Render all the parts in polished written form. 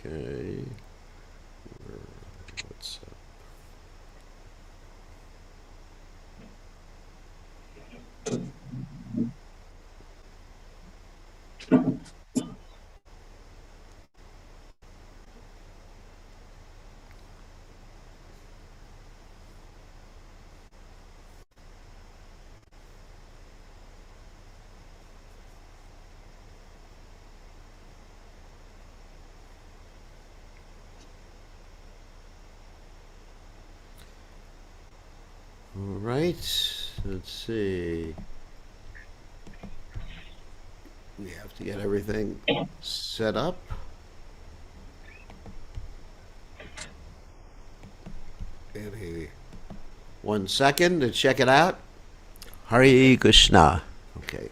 Okay. What's up? All right. Let's see. We have to get everything set up. Maybe 1 second to check it out. Hare Krishna. Okay.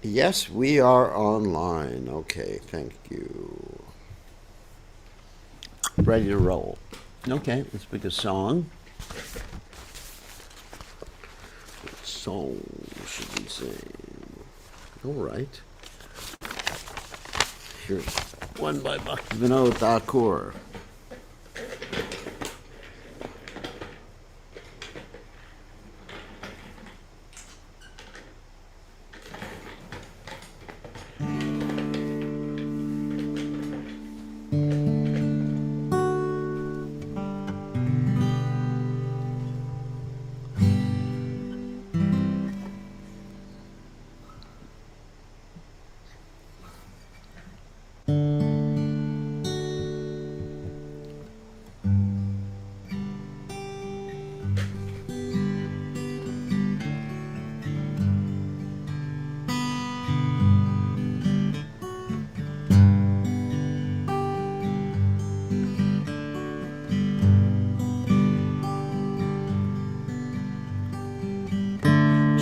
Yes, we are online. Okay, thank you. Ready to roll. Okay, let's pick a song. What song should we sing? All right. Here's one by Bhaktivinoda Thakur.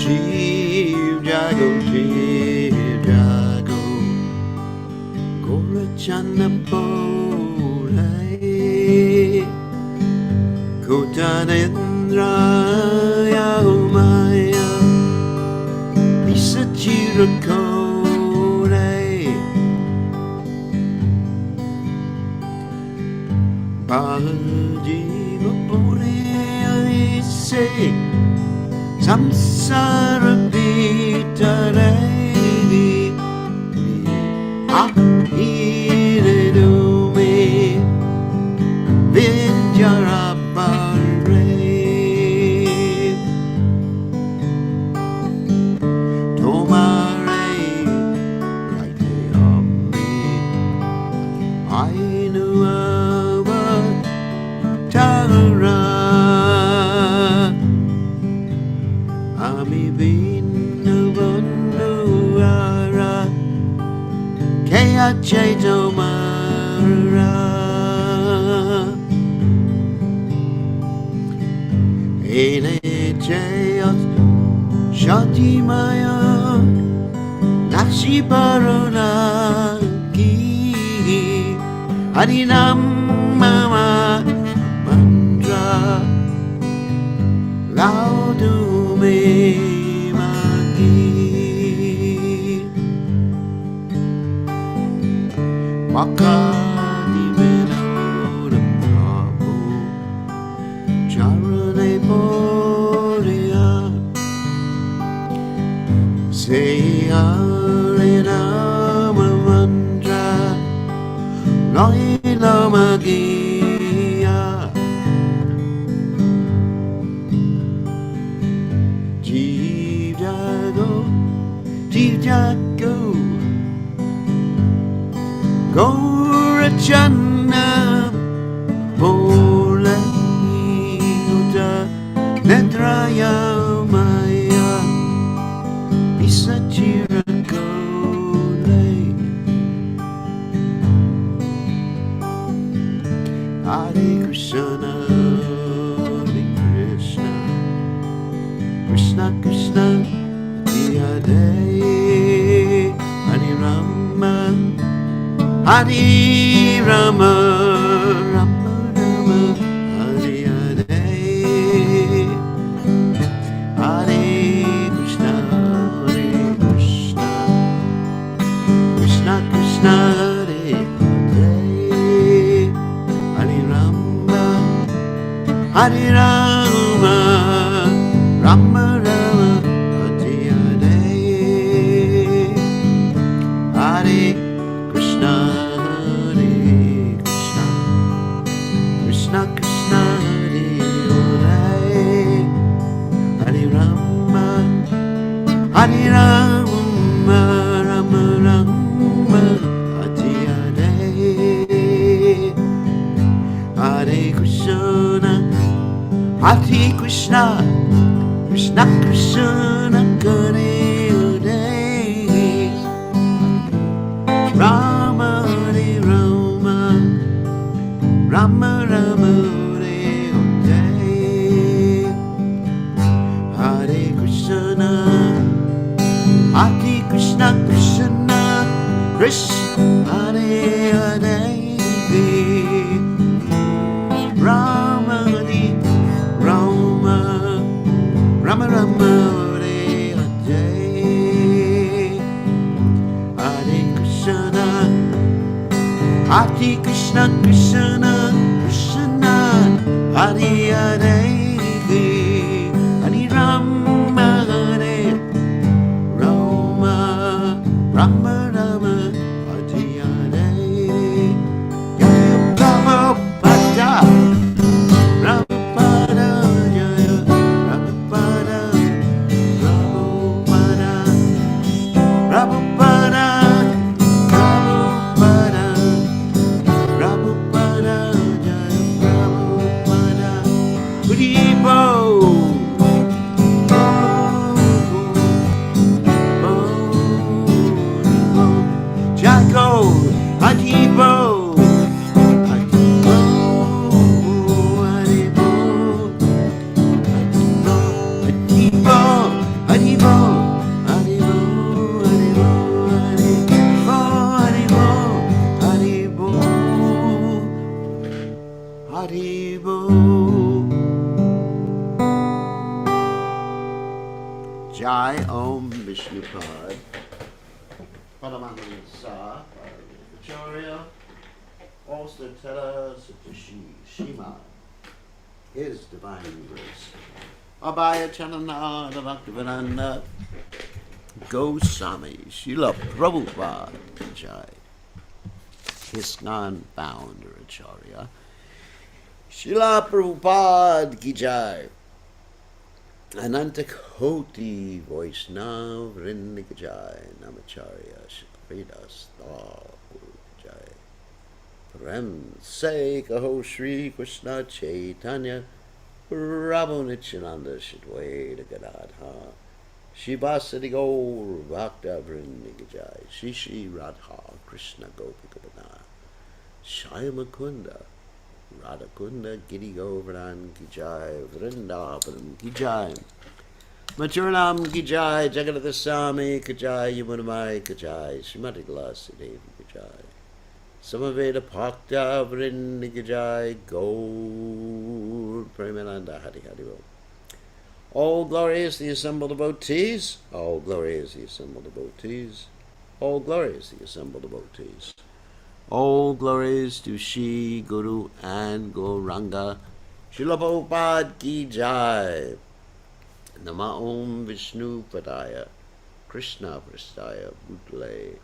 Jeev jago, Gorachana Polai, Kotanendra Yaumaya, Lisa Chirakone, Bajiva Puri Samsara Vitarei Ahiredume Vinjarabare Tomare Raite Ami Ainuava Tara Ami Vinu Vannuara Kaya Chaitomara Ene Jayat Shatimaya Nakshi Baruna Ki Harinam Mama Mantra Laudume Magi Makadi Vinoda Prabhu Charane Boria Seyalena Mantra Loila Magia Jeev jago, Gorachana Polai Uta Netraya Maya Bisa Chirakole Hare Krishna Hare Krishna Krishna Krishna Hare Hare Rama Hare Rama Rama Rama Hare Hare Hare Hare Rama, Rama Rama, Hare Hare, Hare Krishna, Hare Krishna, Krishna Krishna, Hare Hare, Hare Rama, Hare Rama, Rama Rama, Hare Hare, Hare Krishna, Hare Krishna, Krishna Krishna, Hare Hare, Rama Hare Rama, Rama Rama, Hare Hare, Hare Krishna, Hare Krishna, Krishna Krishna, Hare Hare, Rama Hare Rama, Rama Rama, Hare Hare, Hare Krishna, Hare Krishna, Krishna Krishna, Hare Hare, Hare Rama, Hare Rama, Rama Rama, Hare Hare, Jaya Prabhupada, Prabhupada, Jaya Prabhupada, Prabhupada, Prabhupada, Prabhupada, Prabhupada, Jaya Prabhupada, Haribo, Jago, Haribo, Haribo, Haribo, Haribo, Haribo, Haribo, Haribo, Haribo, Haribo, Haribo. Jai Om Vishnupad, Paramahansa, Acharya, Ostatela Satishi Shima, His Divine Grace, Abhaya Chanana, the Bhaktivedanta Goswami, Srila Prabhupada Jai, ISKCON founder Acharya, Srila Prabhupada Ki Jai, Ananta Koti Vaishnav Vrinda Ki Jai, Namacharya Shridas Guru Ki Jai, Prem Se Kaho Shri Krishna Caitanya, Prabhu Nityananda Shadwaita Gadadha, Shivasati Gaur Bhakta Vrinda Ki Jai, Shishi Radha Krishna Gopika Bana, Shyamakunda, Radhakunda Giri Govardhan Ki Jai, Vrindavanam Ki Jai, Mathuranam Ki Jai, Jagannath Swami Ki Jai, Yamunamai Ki Jai, Srimati Glasi Devi Ki Jai, Samaveda Bhakta Vrinda Ki Jai, Gaur Premananda Hari Hari Bol. All glory is the assembled devotees, all glory is the assembled devotees, all glory is the assembled devotees. All glories to Shri Guru and Gauranga, Srila Prabhupada Ki Jai. Nama Om Vishnu Padaya, Krishna Prastaya Bhutale,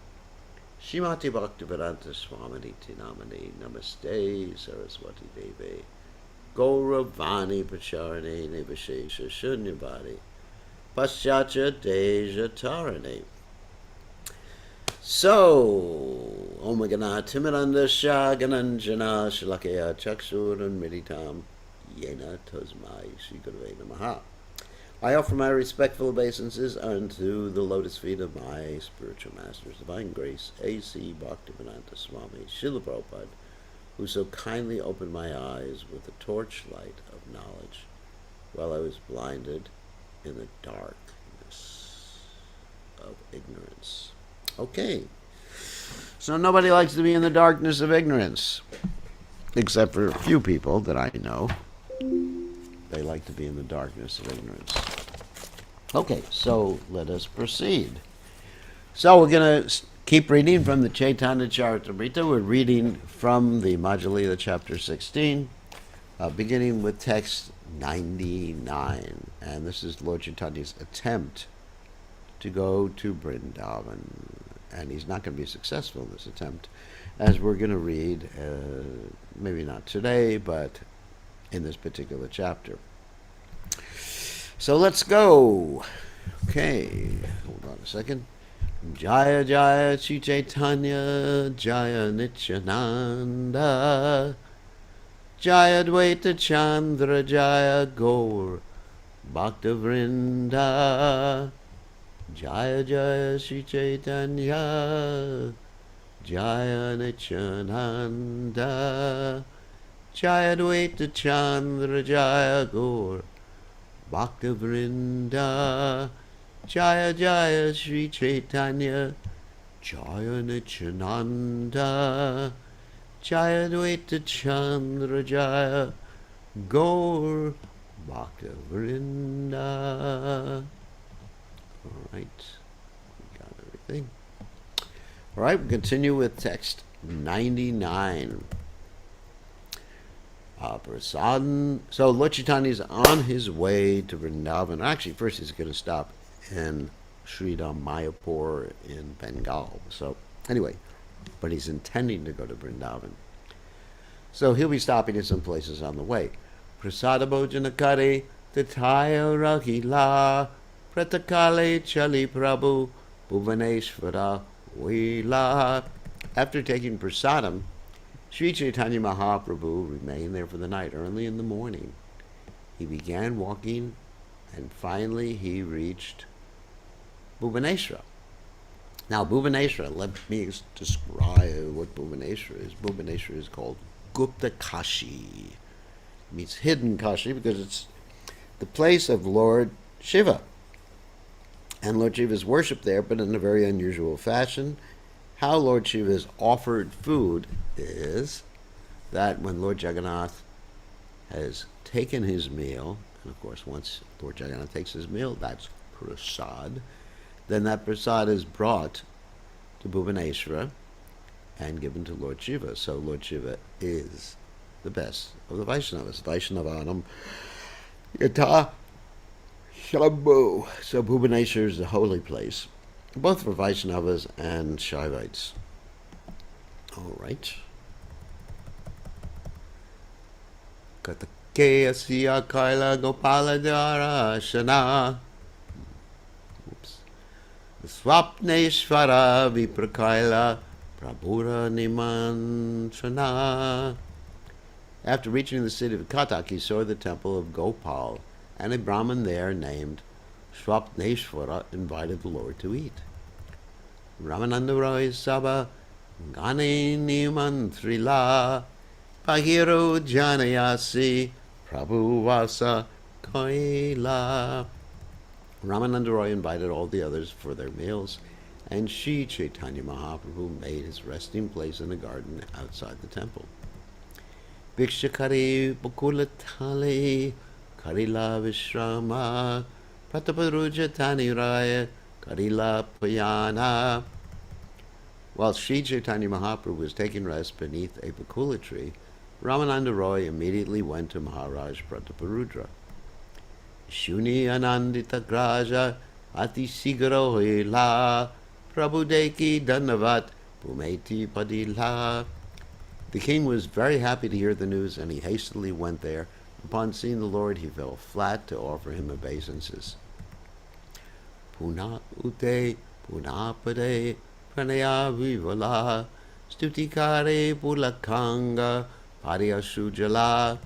Shrimati Bhaktivedanta Swamini Tinamani, Namaste Saraswati Devi, Gauravani Pacharane Nivashesha Shunyavadi, Paschacha Deja Tarane. So, Om Gana Timiranda Shagananjana Shalakaya Chaksuran Militam Yena Tasmai Shri Gurave Namaha. I offer my respectful obeisances unto the lotus feet of my spiritual masters, Divine Grace, A.C. Bhaktivedanta Swami, Srila Prabhupada, who so kindly opened my eyes with the torchlight of knowledge while I was blinded in the darkness of ignorance. Okay, so nobody likes to be in the darkness of ignorance, except for a few people that I know. They like to be in the darkness of ignorance. Okay, so let us proceed. So we're going to keep reading from the Caitanya Caritamrta. We're reading from the Madhya Lila chapter 16. beginning with text 99. And this is Lord Chaitanya's attempt to go to Vrindavan. And he's not going to be successful in this attempt, as we're going to read, maybe not today, but in this particular chapter. So let's go. Okay, hold on a second. Jaya Jaya Sri Chaitanya, Jaya Nityananda, Jaya Dvaita Chandra, Jaya Gaur Bhakta Vrinda, Jaya Jaya Sri Chaitanya, Jaya Nityananda, Jaya Dvaita Chandra, Jaya Gaur Bhakta Vrinda, Jaya Jaya Sri Chaitanya, Jaya Nityananda, Jaya Dvaita Chandra, Jaya Gaur Bhakta Vrinda. All right, we got everything. All right, we continue with text 99. Prasadam. So Lord Chaitanya is on his way to Vrindavan. Actually, first he's going to stop in Sridham Mayapur in Bengal. So anyway, but he's intending to go to Vrindavan. So he'll be stopping in some places on the way. Prasadabhojanakare Tataya Rahila Pratakale Chali Prabhu Bhuvaneshvara Wila. After taking prasadam, Sri Chaitanya Mahaprabhu remained there for the night. Early in the morning, he began walking, and finally he reached Bhuvaneshwara. Now, Bhuvaneshwara, let me describe what Bhuvaneshwara is. Bhuvaneshwara is called Gupta Kashi. It means hidden Kashi because it's the place of Lord Shiva. And Lord Shiva is worshipped there, but in a very unusual fashion. How Lord Shiva is offered food is that when Lord Jagannath has taken his meal, and of course once Lord Jagannath takes his meal, that's prasad, then that prasad is brought to Bhuvaneshwara and given to Lord Shiva. So Lord Shiva is the best of the Vaishnavas. Vaishnavanam Yata Shambhu. So Bhuvaneshwara is the holy place, both for Vaishnavas and Shaivites. All right. Katake Asya Kaila Gopala Darashana. Swapneshvara Viprakaila Prabhura Nimantrana. After reaching the city of Katak, he saw the temple of Gopal, and a Brahmin there named Swapneshvara invited the Lord to eat. Ramananda Roy Saba Gane Nimantrila Pahiro Janayasi Prabhu Vasa Kaila. Ramananda Roy invited all the others for their meals, and Sri Chaitanya Mahaprabhu made his resting place in a garden outside the temple. Bhikshakari Bukulatali Karila Vishrama Prataparuja Taniraya Karila Payana. While Sri Chaitanya Mahaprabhu was taking rest beneath a bakula tree, Ramananda Roy immediately went to Maharaj Prataparudra. Shuni Anandita Graja Ati Sigaro Hila Prabhudeki Danavat Bhumeti Padila. The king was very happy to hear the news, and he hastily went there. Upon seeing the Lord, he fell flat to offer him obeisances. Puna Ute Puna Pade Pranaya Vivala Stutikare Pulakanga Pariyasujala.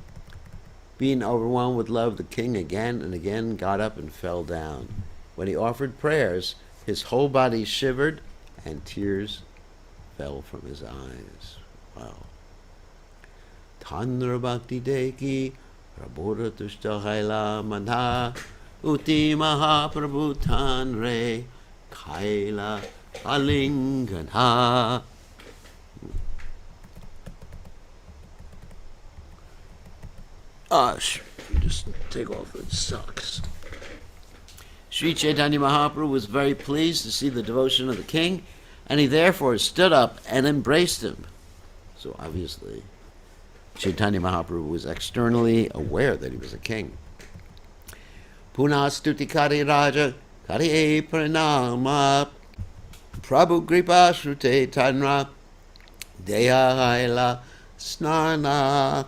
Being overwhelmed with love, the king again and again got up and fell down. When he offered prayers, his whole body shivered and tears fell from his eyes. Wow. Tandra Bhakti Deki Prabhura Tushtahaila Manha Uti Mahaprabhu Tanre Kaila Alingana. Just take off its socks. Sri Chaitanya Mahaprabhu was very pleased to see the devotion of the king, and he therefore stood up and embraced him. So obviously, Chaitanya Mahaprabhu was externally aware that he was a king. Punastuti Kari Raja Kari Pranama Prabhu Kripa Shrute Tanra Dehaila Snana.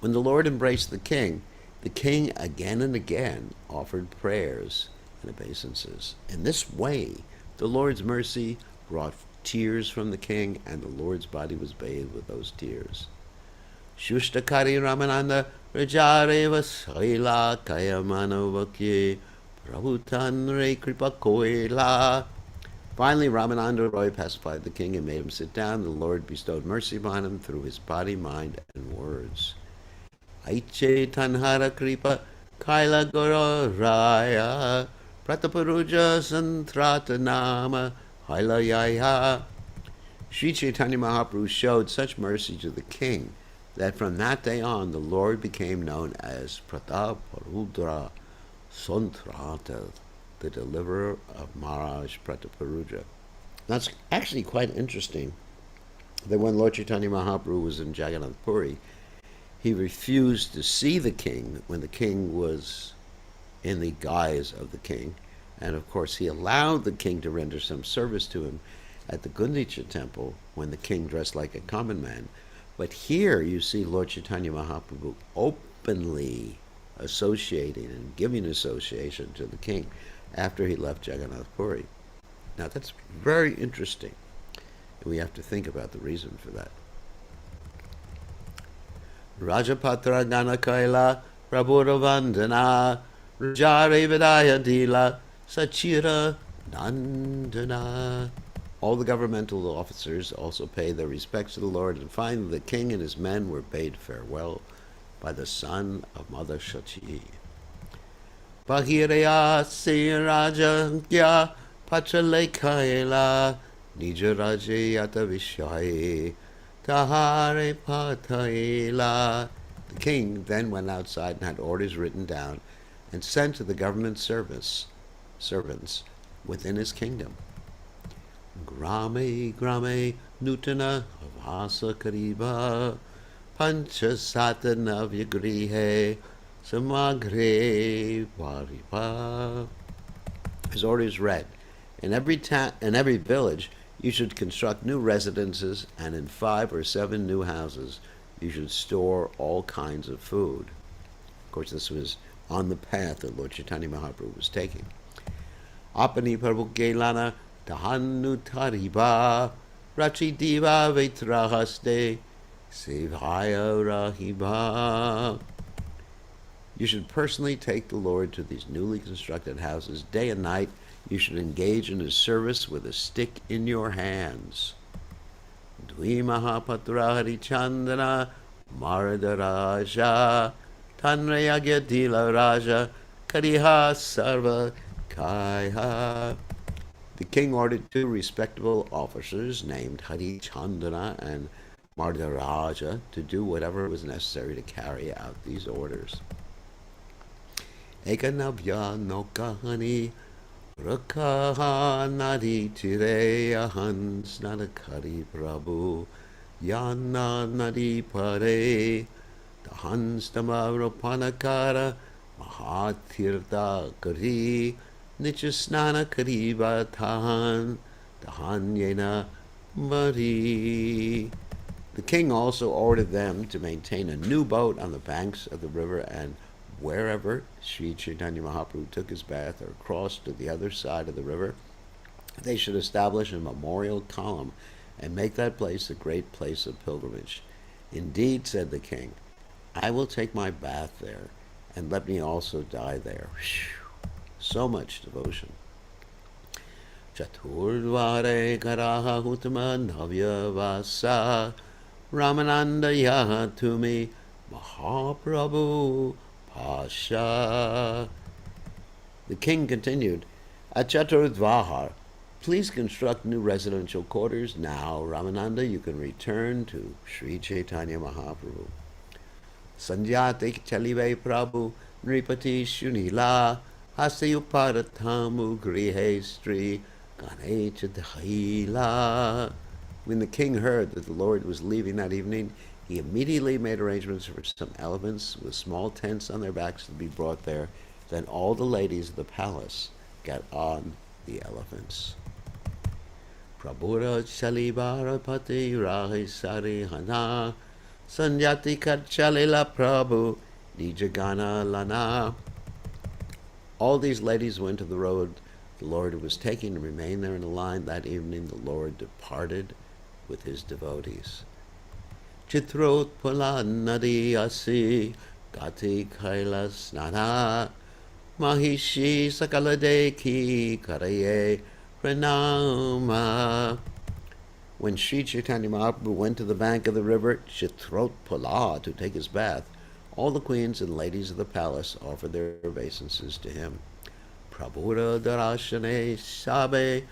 When the Lord embraced the king again and again offered prayers and obeisances. In this way, the Lord's mercy brought tears from the king, and the Lord's body was bathed with those tears. Shustakari Ramananda Rajare Vasaila Kayamano Vakye Prabhutanre Kripa Koila. Finally, Ramananda Roy pacified the king and made him sit down. The Lord bestowed mercy upon him through his body, mind, and words. Aiche Tanhara Kripa Kaila Goro Raya Prataparuja Santrata Nama Hailayaya. Sri Chaitanya Mahaprabhu showed such mercy to the king that from that day on the Lord became known as Prataparudra Santrata, the deliverer of Maharaj Prataparuja. That's actually quite interesting that when Lord Chaitanya Mahaprabhu was in Jagannath Puri, he refused to see the king when the king was in the guise of the king. And of course, he allowed the king to render some service to him at the Gundicha temple when the king dressed like a common man. But here you see Lord Chaitanya Mahaprabhu openly associating and giving association to the king after he left Jagannath Puri. Now that's very interesting, and we have to think about the reason for that. Rajapatra Ganakaila Prabhura Vandana Rajare Vidaya Dila Sachira Nandana. All the governmental officers also paid their respects to the Lord, and finally the king and his men were bade farewell by the son of Mother Shachi. Bahiraya Raja Gya Pachalekaila Nija Rajayata Vishai Tahare Pataila. The king then went outside and had orders written down and sent to the government servants within his kingdom. Grame Grame Nutana Avasa Kariba Panchasatana Vyagrihe Samagre Varipa. His orders read, in every village you should construct new residences, and in 5 or 7 new houses you should store all kinds of food. Of course, this was on the path that Lord Chaitanya Mahaprabhu was taking. Apani Prabhu Gelana Tahanu Tariba Rachi Diva Vetrahaste Sevaya Rahiba. You should personally take the Lord to these newly constructed houses. Day and night you should engage in his service with a stick in your hands. Dvi Mahapatra Harichandana Maradaraja Tanrayagya Dila Raja Kariha Sarva Kaiha. The king ordered 2 respectable officers named Harichandana and Mardaraja to do whatever was necessary to carry out these orders. Ekanavya Nokahani Rakaha Nadi Tireyahan Snadakari Prabhu Yana Nadi Pare Tahan Stamavropanakara Mahatirtha Kari Nichasnana Kariba Tahan Tahan Yena Mari. The king also ordered them to maintain a new boat on the banks of the river, and wherever Sri Chaitanya Mahaprabhu took his bath or crossed to the other side of the river, they should establish a memorial column and make that place a great place of pilgrimage. Indeed, said the king, I will take my bath there, and let me also die there. Whew. So much devotion. Chaturdvare Karaha Hutama Navya Vasa Ramananda Yahatumi Mahaprabhu Pasha. The king continued, at Chaturdvahar, please construct new residential quarters. Now, Ramananda, you can return to Sri Chaitanya Mahaprabhu. Sanjate Chalive Prabhu Nripati Shunila Hasayuparathamu Grihe Stri Ganecha Dhila. When the king heard that the Lord was leaving that evening, He immediately made arrangements for some elephants with small tents on their backs to be brought there. Then all the ladies of the palace got on the elephants. Prabhura Chalibara Pati Rahi Sari Hana Sanjati Kachalila Prabhu Nijagana Lana. All these ladies went to the road the Lord was taking and remained there in the line. That evening the Lord departed with his devotees. Chitrot Nadi Asi Gati Kailas Nana Mahishi Sakaladeki Karaye Pranama. When Sri Chaitanya Mahaprabhu went to the bank of the river Chitrotpala to take his bath, all the queens and ladies of the palace offered their obeisances to him. Prabhura Darashane Sabe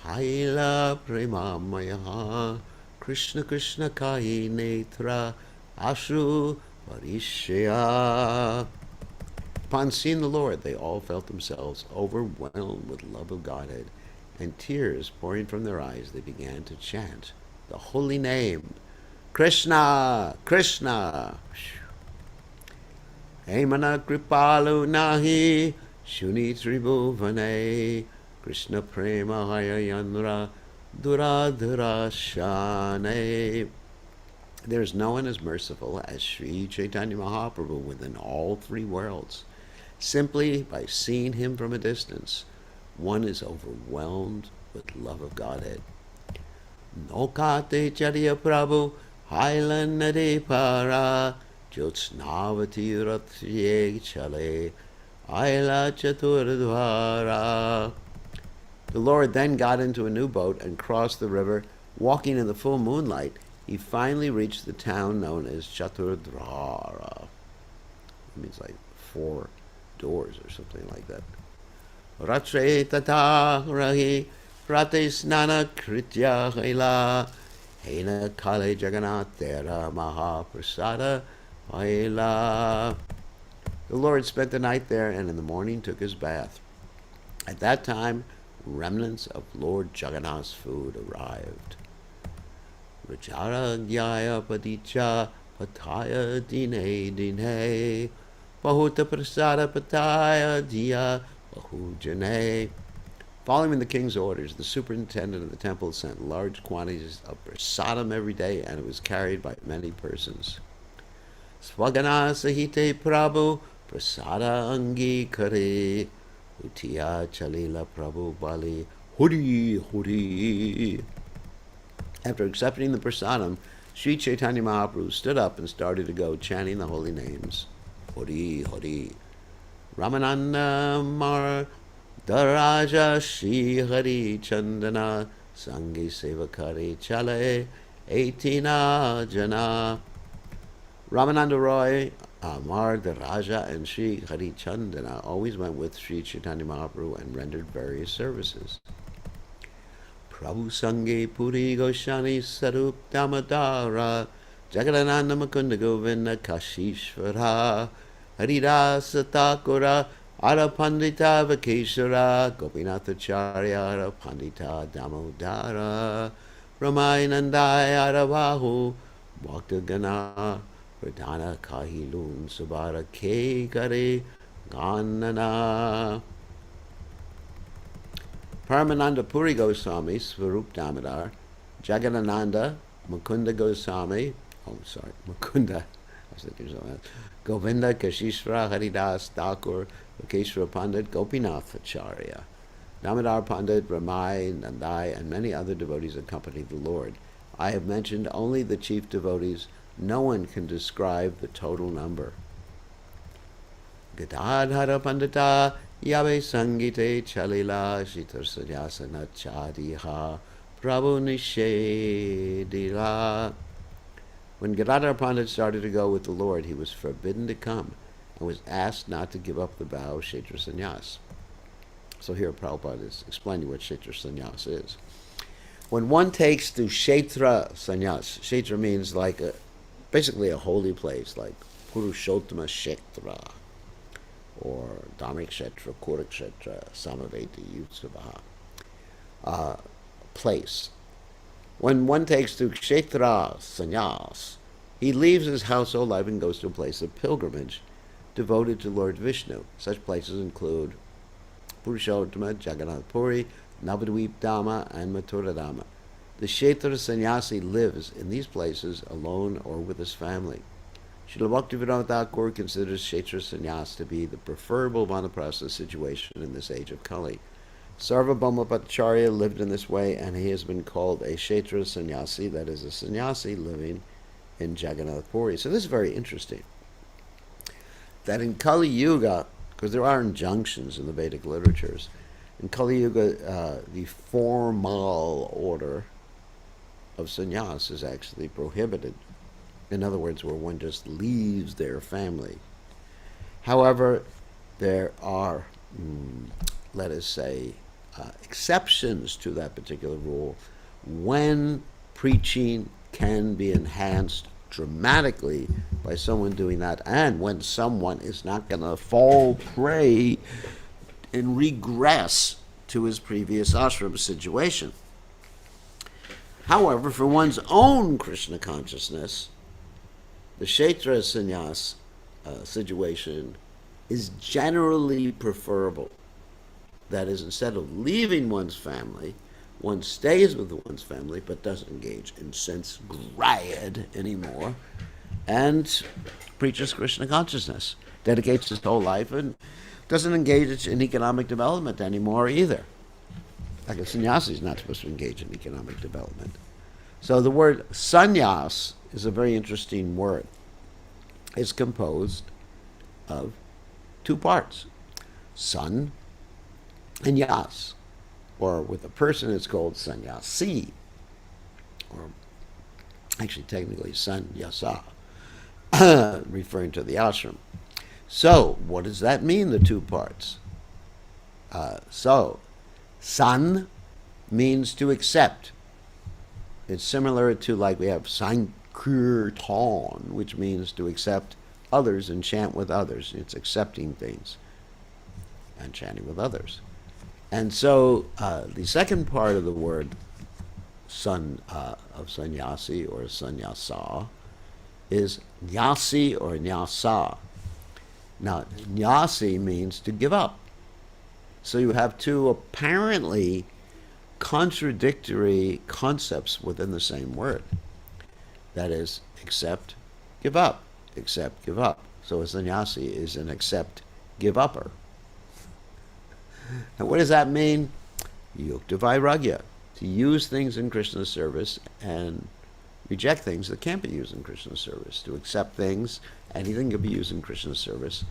Haila Premamaya Krishna Krishna Kahi Netra Ashru Varishya. Upon seeing the Lord, they all felt themselves overwhelmed with love of Godhead, and tears pouring from their eyes, they began to chant the holy name, Krishna, Krishna. Hemana Kripalu Nahi Shuni Tribhuvane Krishna Prema Hayayanra Duradhara Shane. There is no one as merciful as Sri Chaitanya Mahaprabhu within all three worlds. Simply by seeing him from a distance, one is overwhelmed with love of Godhead. Nokate Charya Prabhu Hailan Nade Para Jyotsnavati Rathye Chale Aila Chaturdvara. The Lord then got into a new boat and crossed the river. Walking in the full moonlight, he finally reached the town known as Chaturdvara. It means like 4 doors or something like that. Ratre tata rahi prate snana kritya haila hena kale jagannathera mahaprasada haila. The Lord spent the night there and in the morning took his bath. At that time, remnants of Lord Jagannath's food arrived. Rajara gyaya padicha pataya dine dine bahuta prasada pataya diya bahujane. Following the king's orders, the superintendent of the temple sent large quantities of prasadam every day, and it was carried by many persons. Swagana sahite prabhu prasada angi kare utiya chalila prabhu bali huri huri. After accepting the prasadam, Sri Chaitanya Mahaprabhu stood up and started to go, chanting the holy names. Hori Hori. Ramananda Mar Daraja Shri Hari Chandana Sangi Sevakari Chale Etina Jana. Ramananda Roy, Amar Daraja, and Sri Hari Chandana always went with Sri Chaitanya Mahaprabhu and rendered various services. Prabhu Sange Puri Goshani Sarup Damadara Jagadananda Makunda Govinda Kashishvara Haridasa Thakura Ara Pandita Vakeshara Gopinathacharya Ara Pandita Damodara Ramayanandaya Aravahu Bhakta Gana Pradhana Kahilun Subara Ke Kare Ganana. Paramananda Puri Goswami, Svarup Damodar, Jagadananda, Mukunda Goswami, Mukunda, I was thinking something else, Govinda, Kashishvara, Haridas, Thakur, Vakeshwara Pandit, Gopinath Acharya, Damodar Pandit, Ramai, Nandai, and many other devotees accompanied the Lord. I have mentioned only the chief devotees. No one can describe the total number. Gadadhara Pandita Yabe Sangite Chalila Shitar Sajasana Chadiha Prabhu Nishedila. When Gadadhara Pandit started to go with the Lord, he was forbidden to come and was asked not to give up the vow of Kshetra Sannyas. So here Prabhupada is explaining what Kshetra Sannyas is. When one takes to Kshetra Sannyas, Kshetra means like basically a holy place, like Purushottama Kshetra, or Dharmikshetra, Kurukshetra, Samaveti, Yutsavaha place. When one takes to Kshetra Sannyas, He leaves his household life and goes to a place of pilgrimage devoted to Lord Vishnu. Such places include Purushottama, Jagannath Puri, Navadvip Dhamma, and Mathura Dhamma. The Kshetra sannyasi lives in these places alone or with his family. Srila Bhaktivinoda Thakur considers Kshetra sannyas to be the preferable vanaprastha situation in this age of Kali. Sarvabhauma Bhattacharya lived in this way, and he has been called a Kshetra sannyasi, that is, a sannyasi living in Jagannath Puri. So this is very interesting. That in Kali Yuga, because there are injunctions in the Vedic literatures, in Kali Yuga, the formal order of sannyas is actually prohibited. In other words, where one just leaves their family. However, there are, let us say, exceptions to that particular rule when preaching can be enhanced dramatically by someone doing that, and when someone is not going to fall prey and regress to his previous ashram situation. However, for one's own Krishna consciousness, the Kshetra sannyas situation is generally preferable. That is, instead of leaving one's family, one stays with one's family but doesn't engage in sense grad anymore and preaches Krishna consciousness, dedicates his whole life, and doesn't engage in economic development anymore either. Like a sannyasi is not supposed to engage in economic development. So the word sannyas is a very interesting word. It's composed of two parts, san and yas. Or with a person it's called sannyasi, or actually technically sannyasa, referring to the ashram. So what does that mean, the two parts? So san means to accept. It's similar to, like, we have sankirtan, which means to accept others and chant with others. It's accepting things and chanting with others. And so the second part of the word of sannyasi or sannyasa is nyasi or nyasa. Now, nyasi means to give up. So you have two apparently contradictory concepts within the same word. That is, accept, give up. Accept, give up. So a sannyasi is an accept, give upper. And what does that mean? Yukta vairagya, to use things in Krishna's service and reject things that can't be used in Krishna's service. To accept things, anything can be used in Krishna's service.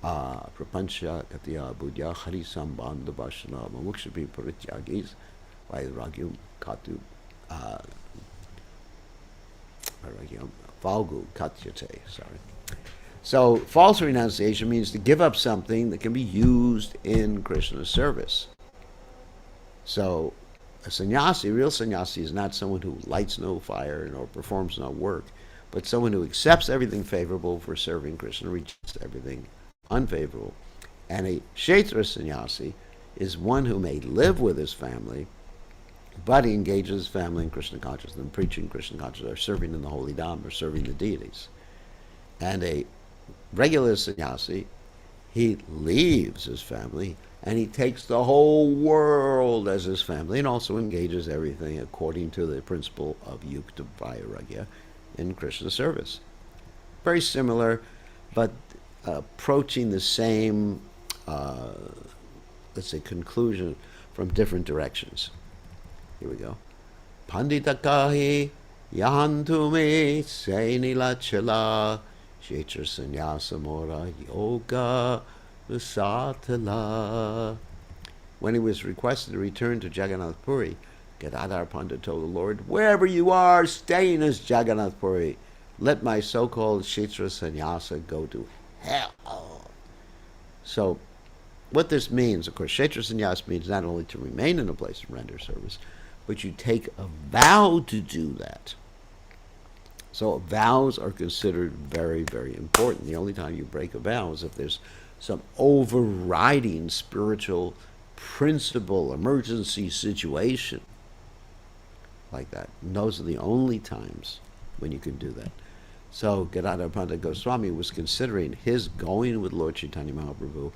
Prapancha katya buddhya hari sambandha vashana mamukshapi parityagis vairagyam katu falgu katyate. Sorry. So false renunciation means to give up something that can be used in Krishna's service. So a sannyasi, real sannyasi, is not someone who lights no fire nor performs no work, but someone who accepts everything favorable for serving Krishna, rejects everything unfavorable. And a Kshetra sannyasi is one who may live with his family, but he engages his family in Krishna consciousness, and preaching Krishna consciousness, or serving in the holy dham, or serving the deities. And a regular sannyasi, he leaves his family and he takes the whole world as his family, and also engages everything according to the principle of yukta vairagya in Krishna service. Very similar, but approaching the same, let's say, conclusion from different directions. Here we go. Pandita kahi yahantu me se nila chala Kshetra sannyasa mora yoga visatala. When he was requested to return to Jagannath Puri, Gadadhar Pandit told the Lord, "Wherever you are, stay in as Jagannath Puri. Let my so-called Kshetra sannyasa go to hell." So what this means, of course, Kshetra sannyasa means not only to remain in a place and render service, but you take a vow to do that. So vows are considered very, very important. The only time you break a vow is if there's some overriding spiritual principle, emergency situation like that. And those are the only times when you can do that. So Gadadhar Goswami was considering his going with Lord Chaitanya Mahaprabhu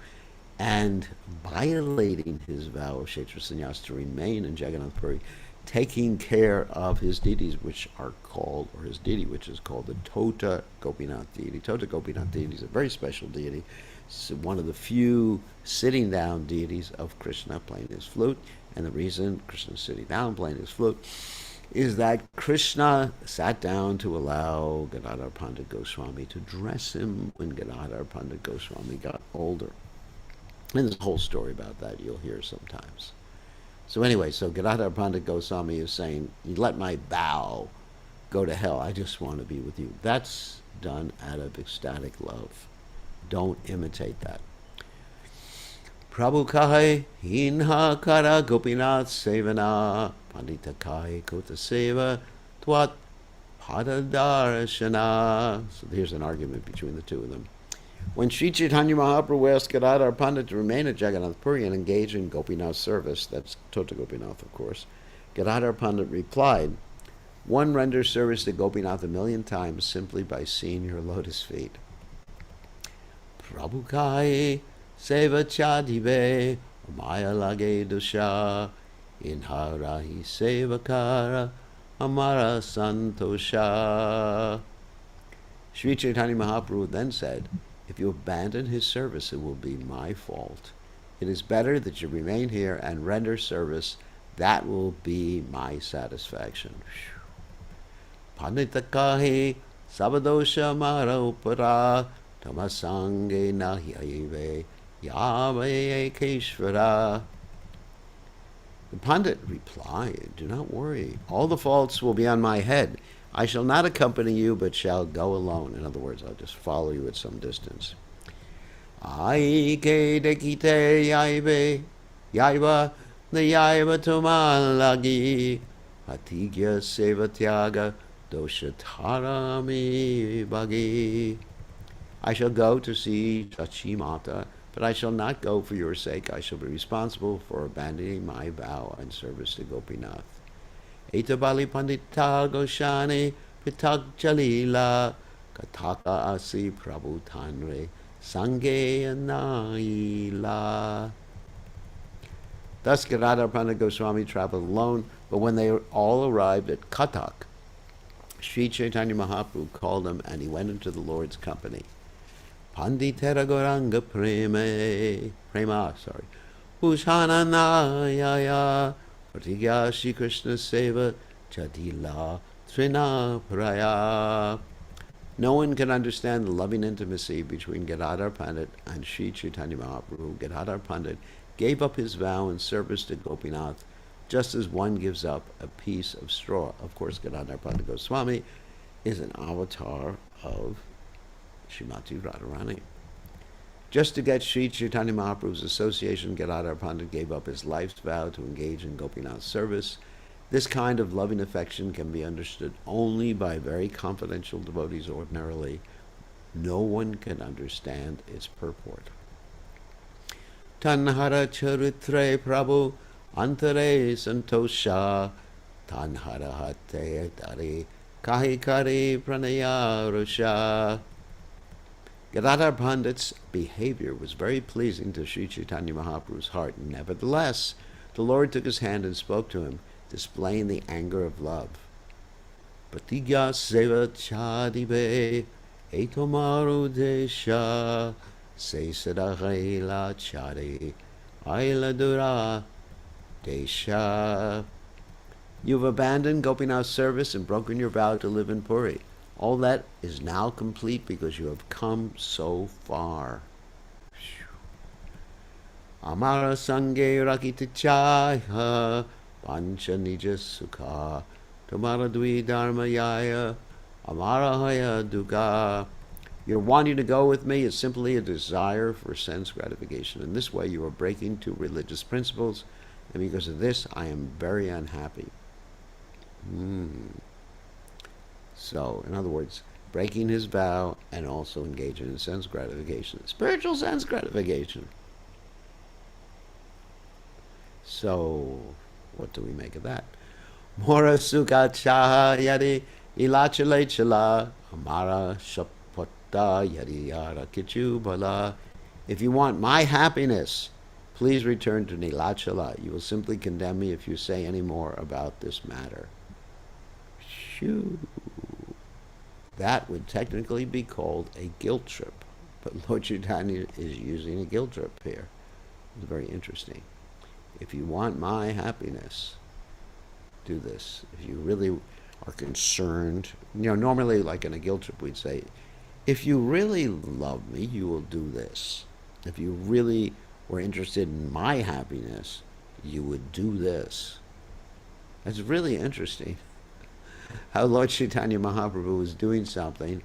and violating his vow of Kshetra Sannyas to remain in Jagannath Puri, taking care of his deities, which are called, or his deity, which is called the Tota Gopinath deity. Tota Gopinath deity is a very special deity. It's one of the few sitting down deities of Krishna playing his flute. And the reason Krishna is sitting down playing his flute is that Krishna sat down to allow Gadadhar Pandit Goswami to dress him when Gadadhar Pandit Goswami got older. And there's a whole story about that you'll hear sometimes. So anyway, so Gadadhar Pandit Goswami is saying, you let my bow go to hell. I just want to be with you. That's done out of ecstatic love. Don't imitate that. Prabhu kahe hinha kara gopinath sevana pandita kahe kota seva twat padadarshana. So here's an argument between the two of them. When Sri Chaitanya Mahaprabhu asked Gadadhar Pandit to remain at Jagannath Puri and engage in Gopinath service, that's Tota Gopinath, of course, Gadadhar Pandit replied, one renders service to Gopinath 1,000,000 times simply by seeing your lotus feet. Prabhu kai seva chadive maya lage dusha inharahi seva kara amara santosha. Sri Chaitanya Mahaprabhu then said, if you abandon his service, it will be my fault. It is better that you remain here and render service. That will be my satisfaction. Pandita kahi sabadosha mara upara tamasange nahyaive yave keshvara. The Pandit replied, do not worry. All the faults will be on my head. I shall not accompany you, but shall go alone. In other words, I'll just follow you at some distance. Ai ke dekite yaive yaiva the yaiva tumalagi atigya sevatyaga doshatarami bagi. I shall go to see Chachi Mata, but I shall not go for your sake. I shall be responsible for abandoning my vow and service to Gopinath. Etabali pandita goshani pitag jalila kataka asi prabhu tanre sange anaila. Thus Gadadhar Pandit Goswami traveled alone, but when they all arrived at Katak, Sri Chaitanya Mahaprabhu called him and he went into the Lord's company. Panditera Goranga Prema, Ushananayaya Pratigya Shri Krishna Seva Chadila Trina Praya. No one can understand the loving intimacy between Gadadhar Pandit and Sri Chaitanya Mahaprabhu. Gadadhar Pandit gave up his vow in service to Gopinath, just as one gives up a piece of straw. Of course, Gadadhar Pandit Goswami is an avatar of Srimati Radharani. Just to get Sri Chaitanya Mahaprabhu's association, Gadadhar Pandit gave up his life's vow to engage in Gopinath service. This kind of loving affection can be understood only by very confidential devotees ordinarily. No one can understand its purport. Tanhara charitre prabhu antare santosha tanhara hate dari kahi kari pranaya rusha. Gadadhar Pandit's behavior was very pleasing to Sri Chaitanya Mahaprabhu's heart. Nevertheless, the Lord took his hand and spoke to him, displaying the anger of love. Patigya seva chadibe etomaru desha se sadahela chadi ailadura desha. You've abandoned Gopinath's service and broken your vow to live in Puri. All that is now complete because you have come so far. Amara sange rakitichaya pancha nija sukha tamara dvi dharmayaya amarahaya dukkha. Your wanting to go with me is simply a desire for sense gratification. In this way you are breaking two religious principles, and because of this I am very unhappy. So, in other words, breaking his vow and also engaging in sense gratification. Spiritual sense gratification. So, what do we make of that? Mora sukha chahayati Ilachale chala amara shapata yariyara kichu bala. If you want my happiness, please return to Nilachala. You will simply condemn me if you say any more about this matter. Shoo. That would technically be called a guilt trip. But Lord Chaitanya is using a guilt trip here. It's very interesting. If you want my happiness, do this. If you really are concerned, normally like in a guilt trip we'd say, if you really love me, you will do this. If you really were interested in my happiness, you would do this. It's really interesting how Lord Chaitanya Mahaprabhu was doing something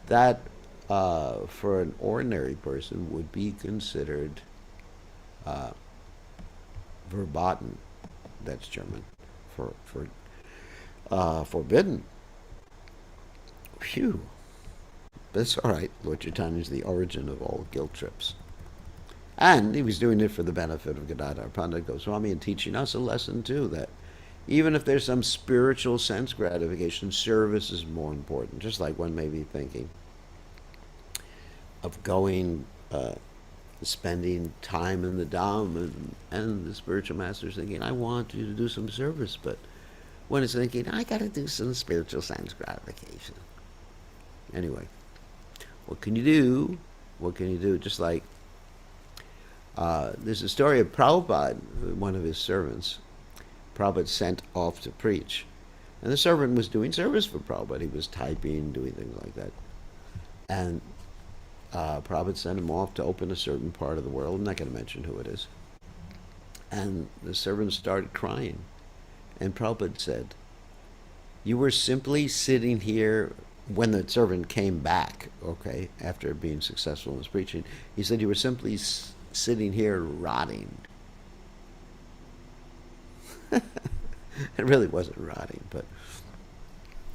that for an ordinary person would be considered verboten. That's German for forbidden. Phew. That's all right. Lord Chaitanya is the origin of all guilt trips. And he was doing it for the benefit of Gadadhar Pandit Goswami and teaching us a lesson too, that even if there's some spiritual sense gratification, service is more important. Just like one may be thinking of going, spending time in the Dham, and the spiritual master is thinking, I want you to do some service, but one is thinking, I got to do some spiritual sense gratification. Anyway, what can you do? What can you do? Just like there's a story of Prabhupada, one of his servants. Prabhupada sent off to preach. And the servant was doing service for Prabhupada. He was typing, doing things like that. And Prabhupada sent him off to open a certain part of the world. I'm not going to mention who it is. And the servant started crying. And Prabhupada said, you were simply sitting here when the servant came back, okay, after being successful in his preaching. He said, you were simply sitting here rotting. It really wasn't rotting, but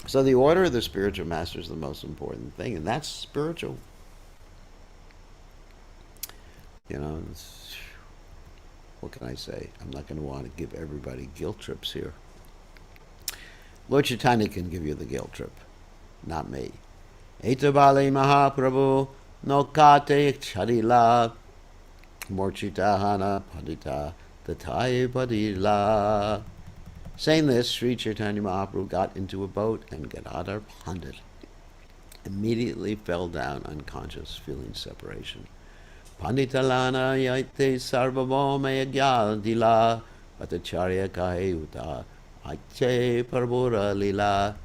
so the order of the spiritual master is the most important thing, and that's spiritual. What can I say? I'm not going to want to give everybody guilt trips here. Lord Chaitanya can give you the guilt trip, not me. Etabale Mahaprabhu nokate charila morchitahana padita tatai padila. Saying this, Sri Chaitanya Mahaprabhu got into a boat, and Gadadhar Pandit immediately fell down unconscious, feeling separation. Panditalana yaite sarvabhoma yagyadila patacharya kaheuta ache parvura lila.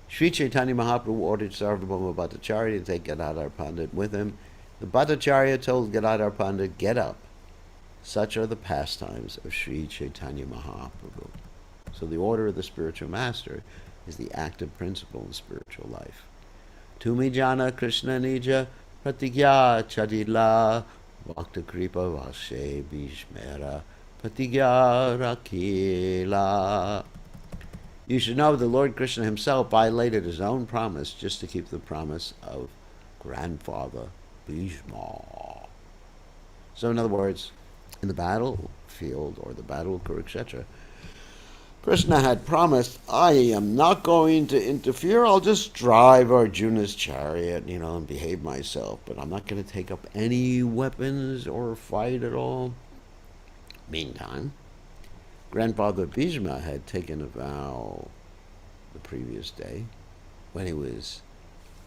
Sri Chaitanya Mahaprabhu ordered Sarvabhauma Bhattacharya to take Gadadhar Pandit with him. The Bhattacharya told Gadadhar Pandit, get up. Such are the pastimes of Sri Chaitanya Mahaprabhu. So the order of the spiritual master is the active principle in spiritual life. Tumi jana Krishna nija pratigya chadila vakta kripa vashe bhishmera pratigya rakila. You should know the Lord Krishna himself violated his own promise just to keep the promise of grandfather Bhishma. So in other words, in the battlefield or the battle of Kurukshetra, Krishna had promised, I am not going to interfere. I'll just drive Arjuna's chariot, and behave myself. But I'm not going to take up any weapons or fight at all. Meantime, Grandfather Bhishma had taken a vow the previous day when he was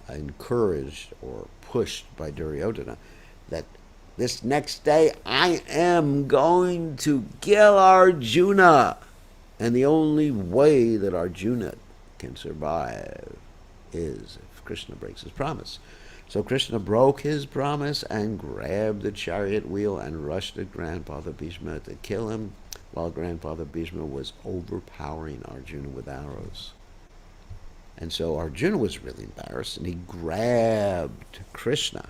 encouraged or pushed by Duryodhana that this next day I am going to kill Arjuna. And the only way that Arjuna can survive is if Krishna breaks his promise. So Krishna broke his promise and grabbed the chariot wheel and rushed at Grandfather Bhishma to kill him, while Grandfather Bhishma was overpowering Arjuna with arrows. And so Arjuna was really embarrassed, and he grabbed Krishna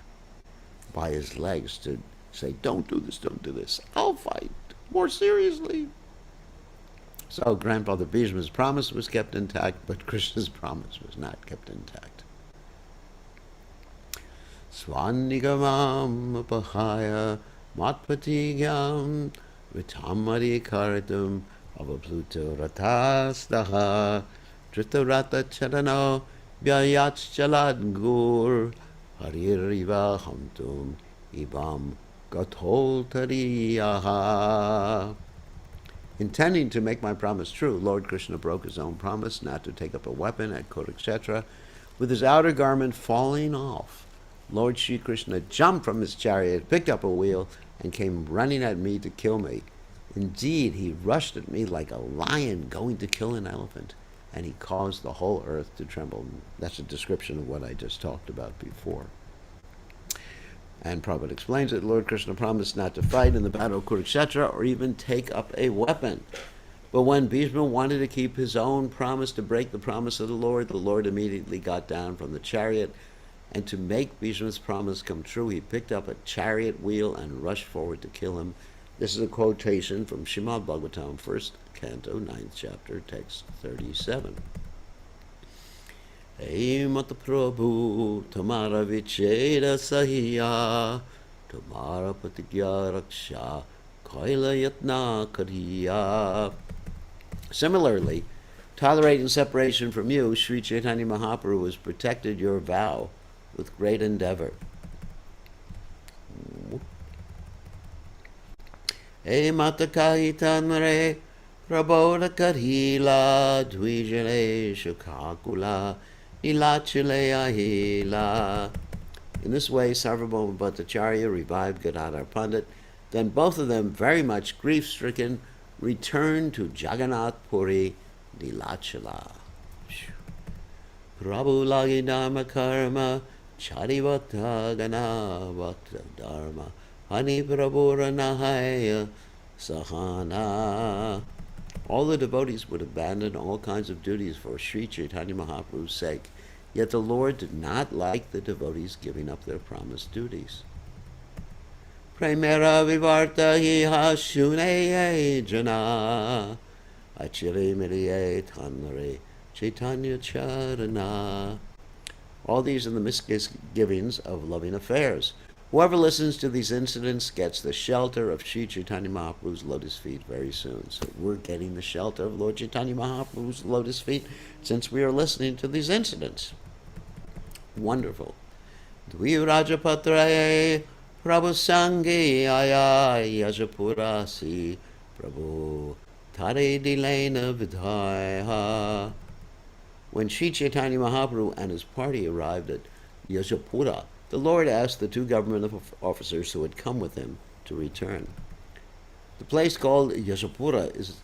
by his legs to say, don't do this, I'll fight more seriously. So Grandfather Bhishma's promise was kept intact, but Krishna's promise was not kept intact. Swandigamam apahaya matpatigam vitamari karitum avapluto ratastaha Dhritarata Charano Vyayat Chalad Gur Haririva Hamtum Ibam Gatol Tariyaha. Intending to make my promise true, Lord Krishna broke his own promise not to take up a weapon at Kurukshetra. With his outer garment falling off, Lord Sri Krishna jumped from his chariot, picked up a wheel, and came running at me to kill me. Indeed, he rushed at me like a lion going to kill an elephant, and he caused the whole earth to tremble. That's a description of what I just talked about before. And Prabhupada explains that Lord Krishna promised not to fight in the battle of Kurukshetra or even take up a weapon. But when Bhishma wanted to keep his own promise to break the promise of the Lord immediately got down from the chariot. And to make Bhishma's promise come true, he picked up a chariot wheel and rushed forward to kill him. This is a quotation from Srimad Bhagavatam, 1st Canto, 9th chapter, text 37. Hey Mata Prabhu, Tamara Vicheda Sahiya, Tamara Patigya Raksha, Kaila Yatna Kariya. Similarly, tolerating separation from you, Sri Chaitanya Mahaprabhu has protected your vow with great endeavor. Hey Mata Caitanya, Prabodha Karila, Dvijale Shukakula, Lila Ahila. In this way, Sarvabhauma Bhattacharya revived Gadadhar Pandit. Then both of them, very much grief-stricken, returned to Jagannath Puri, Nilachala. Prabhu Lagi Dharma Karma, Charivata Gana Bhakta Dharma, Hani Prabhura Nahaya Sahana. All the devotees would abandon all kinds of duties for Sri Chaitanya Mahaprabhu's sake, yet the Lord did not like the devotees giving up their promised duties. Premera vivarta hi shune jana, achiri miriye tanare Chaitanya charana. All these are the misgivings of loving affairs. Whoever listens to these incidents gets the shelter of Sri Chaitanya Mahaprabhu's lotus feet very soon. So we're getting the shelter of Lord Chaitanya Mahaprabhu's lotus feet since we are listening to these incidents. Wonderful. Dvi Rajapatraye Prabhu Sangi Aya Yajapurasi Prabhu Tare Dilena Vidhaya. When Sri Chaitanya Mahaprabhu and his party arrived at Yajapura, the Lord asked the two government officers who had come with him to return. The place called Yajapura is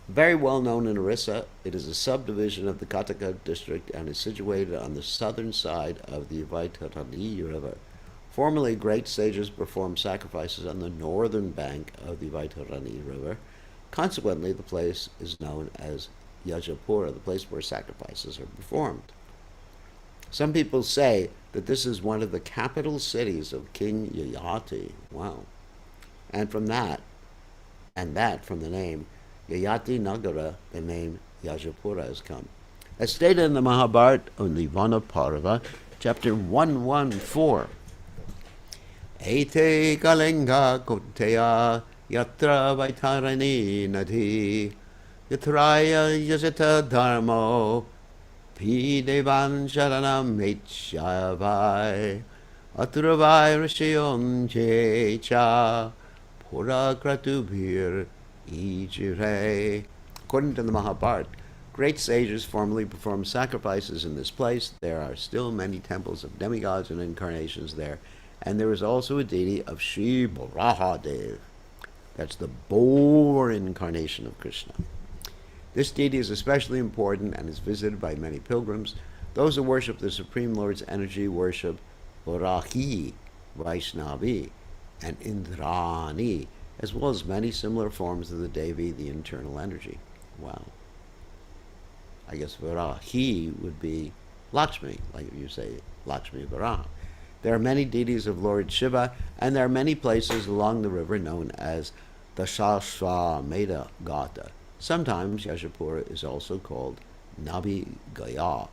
very well known in Orissa. It is a subdivision of the Kataka district and is situated on the southern side of the Vaitharani River. Formerly, great sages performed sacrifices on the northern bank of the Vaitharani River. Consequently, the place is known as Yajapura, the place where sacrifices are performed. Some people say that this is one of the capital cities of King Yayati. Wow. And from that from the name Yayati Nagara, the name Yajapura has come. As stated in the Mahabharata on the Vana Parva, chapter 114. Ete Kalinga Koteya Yatra Vaitarani Nadi Yatraya Yajata Dharmo Pidevan Sharanam Mechayavai Atravai Rishion Checha Pura Kratubhir Ijire. According to the Mahabharata, great sages formerly performed sacrifices in this place. There are still many temples of demigods and incarnations there, and there is also a deity of Shri Barahadev. That's the boar incarnation of Krishna. This deity is especially important and is visited by many pilgrims. Those who worship the Supreme Lord's energy worship Varahi, Vaishnavi, and Indrani, as well as many similar forms of the Devi, the internal energy. Wow. I guess Varahi would be Lakshmi, like if you say Lakshmi Varaha. There are many deities of Lord Shiva, and there are many places along the river known as the Shashvamedha Gata. Sometimes Yajapura is also called Nabi Gaya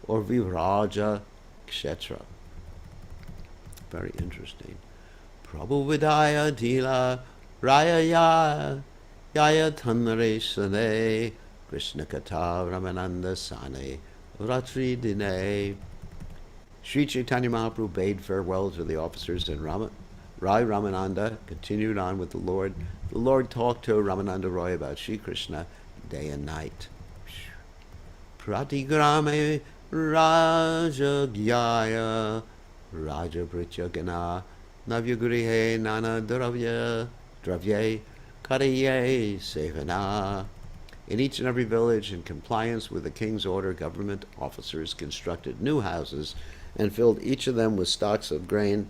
or Viraja Kshetra. Very interesting. Prabhu Vidaya Dila Raya Yaya Tanare Sane Krishna Katha Ramananda Sane Ratri Dine. Sri Chaitanya Mahaprabhu bade farewell to the officers, and Rai Ramananda continued on with the Lord. The Lord talked to Ramananda Roy about Sri Krishna day and night. Pratigrame Rajagyaya Rajaprichagana Navyagrihe Nana Dravye Kariye Sevana. In each and every village, in compliance with the king's order, government officers constructed new houses and filled each of them with stocks of grain.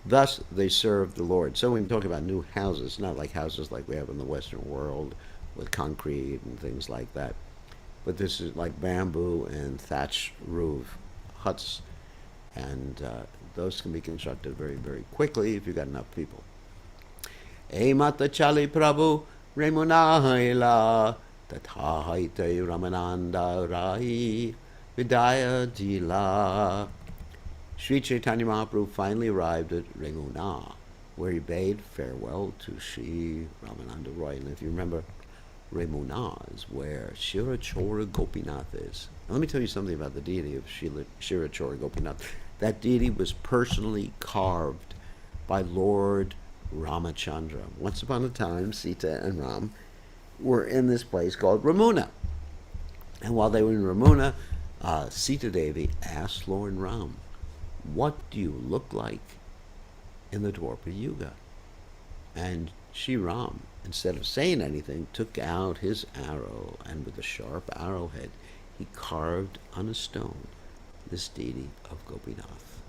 Thus they served the Lord. So when we talk about new houses, not like houses like we have in the Western world with concrete and things like that, but this is like bamboo and thatch roof huts, and those can be constructed very, very quickly if you've got enough people. E mata chali prabhu remunaila tathaite ramananda rai vidaya dila. Sri Chaitanya Mahaprabhu finally arrived at Remuna, where he bade farewell to Sri Ramananda Roy. And if you remember, Remuna is where Shirachora Gopinath is. Now, let me tell you something about the deity of Shirachora Gopinath. That deity was personally carved by Lord Ramachandra. Once upon a time, Sita and Ram were in this place called Ramuna. And while they were in Ramuna, Sita Devi asked Lord Ram, "What do you look like in the Dwapara Yuga?" And Sri Ram, instead of saying anything, took out his arrow, and with a sharp arrowhead, he carved on a stone this deity of Gopinath.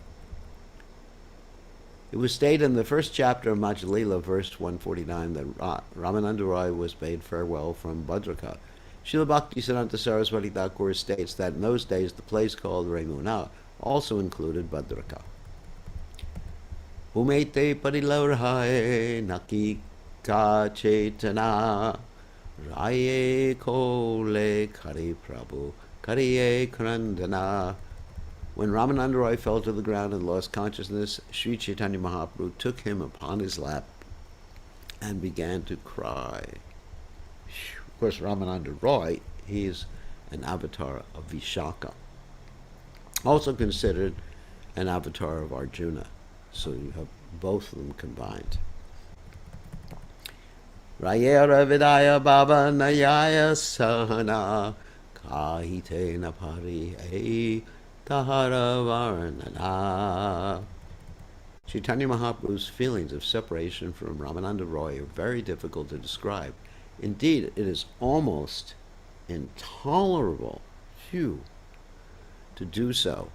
It was stated in the first chapter of Madhya Lila, verse 149, that Ramananda Roy was bade farewell from Bhadraka. Srila Bhaktisiddhanta Saraswati Thakur states that in those days the place called Remuna also included Bhadraka. Umete parilaurhaye naki ka chetana raye kole kari prabhu kariye krandana. When Ramananda Roy fell to the ground and lost consciousness, Sri Chaitanya Mahaprabhu took him upon his lap and began to cry. Of course, Ramananda Roy, he is an avatar of Vishaka, also considered an avatar of Arjuna. So you have both of them combined. Rayera Vidaya Baba Nayaya Sahana Kahite Napari E Tahara Varnana. Chaitanya Mahaprabhu's feelings of separation from Ramananda Roy are very difficult to describe. Indeed, it is almost intolerable to do so,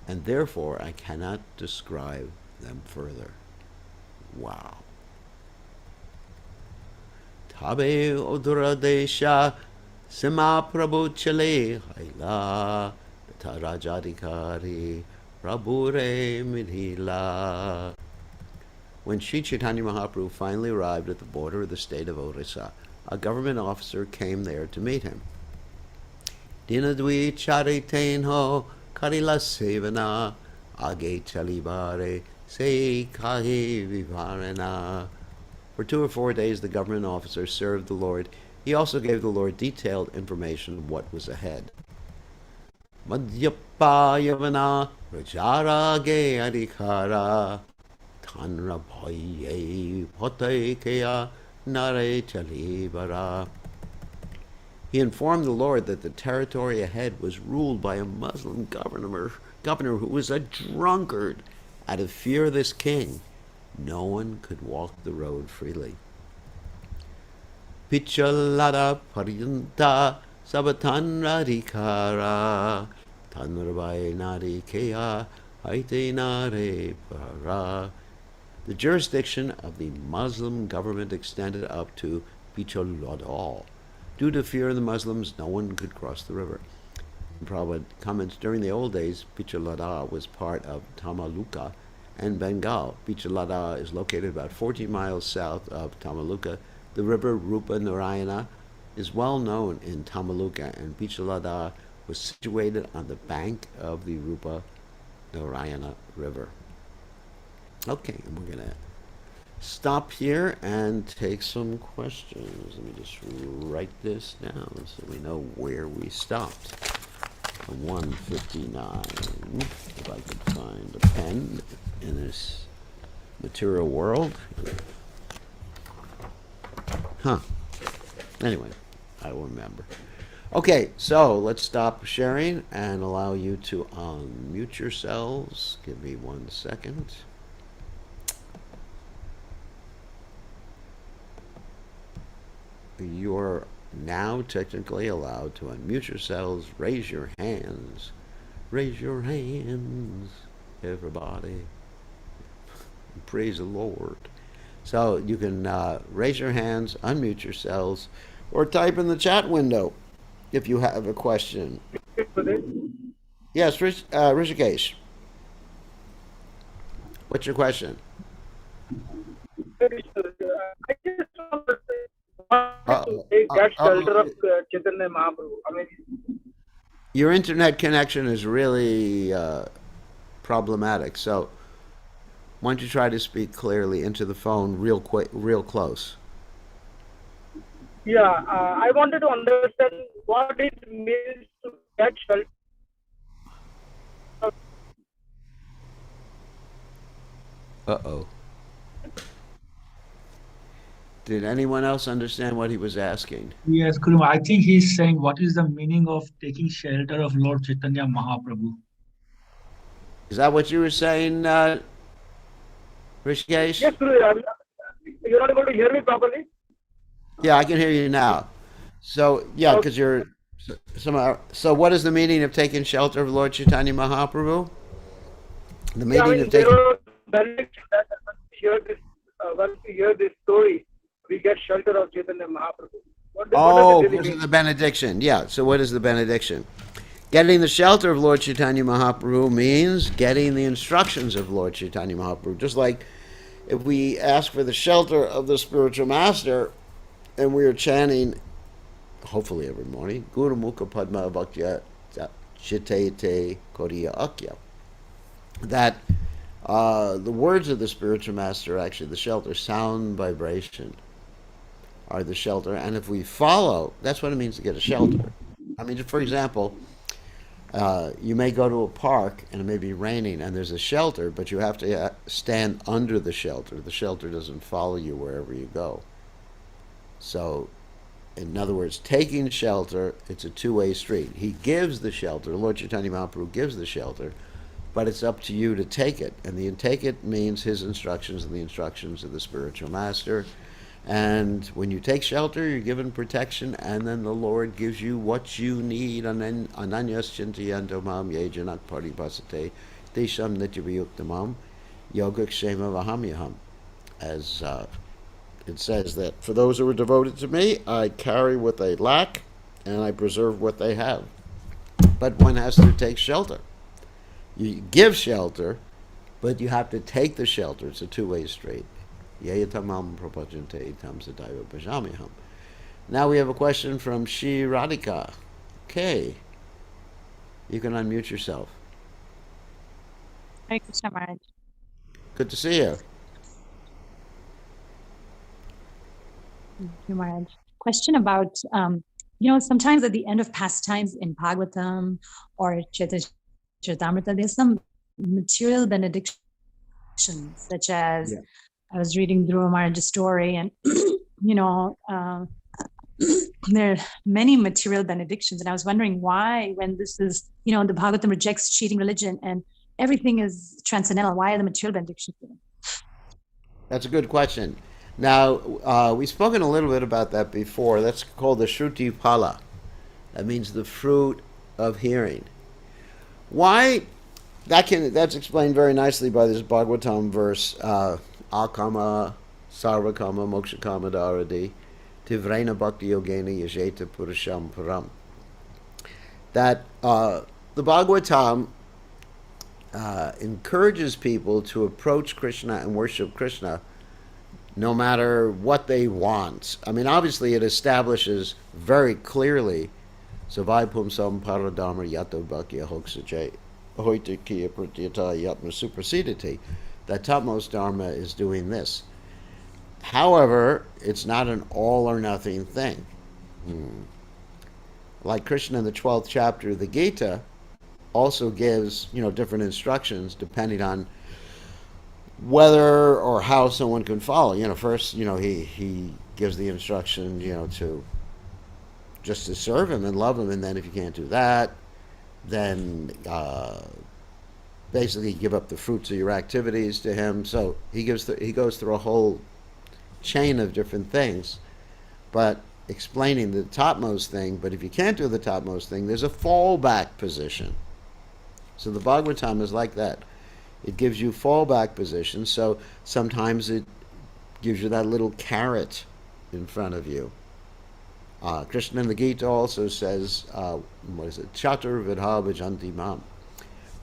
and therefore I cannot describe them further. Wow. Tabe Odura Desha Sima Prabhu Chale Haila Tarajadikari Prabhure Midhila. When Sri Chaitanya Mahaprabhu finally arrived at the border of the state of Orissa, a government officer came there to meet him. Dinadwi Charitenho Karila Sevana Age Chalibare Se Kahi Vivarana. For 2 or 4 days the government officer served the Lord. He also gave the Lord detailed information of what was ahead. Madhya Yavana Rajara Ge Adhikara Tanra Bhaye Potaikeya Nare Chalibara. He informed the Lord that the territory ahead was ruled by a Muslim governor who was a drunkard. Out of fear of this king, no one could walk the road freely. Pichalada Paryanta Sabatanra Dikara Tanrabai Nari Kea Aite Nare Para. The jurisdiction of the Muslim government extended up to Pichalada. Due to fear of the Muslims, no one could cross the river. Prabhupada comments, during the old days, Pichalada was part of Tamaluka and Bengal. Pichalada is located about 14 miles south of Tamaluka. The river Rupa Narayana is well known in Tamaluka, and Pichalada was situated on the bank of the Rupa Narayana river. Okay, and we're going to stop here and take some questions. Let me just write this down so we know where we stopped. 159. If I could find a pen in this material world. Huh. Anyway, I will remember. Okay, so let's stop sharing and allow you to unmute yourselves. Give me 1 second. You're now technically allowed to unmute yourselves. Raise your hands. Raise your hands, everybody. Praise the Lord. So you can raise your hands, unmute yourselves, or type in the chat window if you have a question. Yes, Rishikesh. What's your question? I just wanted to Uh-oh. get shelter Uh-oh. of Chaitanya Mahaprabhu. I mean, Your internet connection is really problematic. So why don't you try to speak clearly into the phone real quick, real close? yeah, I wanted to understand what it means to get shelter. Uh-oh. Did anyone else understand what he was asking? Yes, Guru, I think he's saying what is the meaning of taking shelter of Lord Chaitanya Mahaprabhu? Is that what you were saying, Rishikesh? Yes, Guru, you're not able to hear me properly? Yeah, I can hear you now. So, yeah, because you're somehow. So, what is the meaning of taking shelter of Lord Chaitanya Mahaprabhu? The Yeah, I meaning mean, of there taking. are benedictions that once we hear this story, we get shelter of Chaitanya Mahaprabhu. What does it Oh, really because of mean? the benediction. Yeah. So, what is the benediction? Getting the shelter of Lord Chaitanya Mahaprabhu means getting the instructions of Lord Chaitanya Mahaprabhu. Just like if we ask for the shelter of the spiritual master and we are chanting, hopefully every morning, Guru Mukha Padma Bhaktya Chitete Koriya Akya, that the words of the spiritual master, actually the shelter, sound vibration, are the shelter. And if we follow, that's what it means to get a shelter. I mean, for example, you may go to a park and it may be raining and there's a shelter, but you have to stand under the shelter. The shelter doesn't follow you wherever you go. So, in other words, taking shelter, it's a two-way street. He gives the shelter, Lord Chaitanya Mahaprabhu gives the shelter, but it's up to you to take it. And the take it means his instructions and the instructions of the spiritual master. And when you take shelter, you're given protection, and then the Lord gives you what you need. Ananyas chintayanto mam yejanak paripasate desham nityavayuktamam yogakshema vahamyaham. As it says that for those who are devoted to me, I carry what they lack, and I preserve what they have. But one has to take shelter. You give shelter, but you have to take the shelter. It's a two-way street. Now we have a question from Shri Radhika. Okay. You can unmute yourself. Hare Krishna Maharaj. Good to see you. Thank you, Maharaj. Question about, sometimes at the end of pastimes in Bhagavatam or Caritamrta, there's some material benedictions, such as I was reading Dhruva Maharaj's story, and there are many material benedictions, and I was wondering why, when this is, the Bhagavatam rejects cheating religion and everything is transcendental, why are the material benedictions given? That's a good question. Now, we've spoken a little bit about that before. That's called the Shruti Phala. That means the fruit of hearing. Why? That's explained very nicely by this Bhagavatam verse, Akama Sarvakama Mokshakama Dharadi Tivrena Bhakti Yogena Yajeta Purusham Param. That the Bhagavatam encourages people to approach Krishna and worship Krishna no matter what they want. I mean, obviously it establishes very clearly Savai Pumsam Paradharma Yato Bhakya Hoksache Hoitikiya Pratyata Yatma Supersediti, that topmost Dharma is doing this. However, it's not an all or nothing thing. Like Krishna in the 12th chapter of the Gita also gives, different instructions depending on whether or how someone can follow. First, he gives the instruction, to just to serve him and love him, and then if you can't do that, then basically give up the fruits of your activities to him. So he goes through a whole chain of different things, but explaining the topmost thing. But if you can't do the topmost thing, there's a fallback position. So the Bhagavatam is like that. It gives you fallback positions. So sometimes it gives you that little carrot in front of you. Krishna in the Gita also says, Chatur vidha bhajanti mam.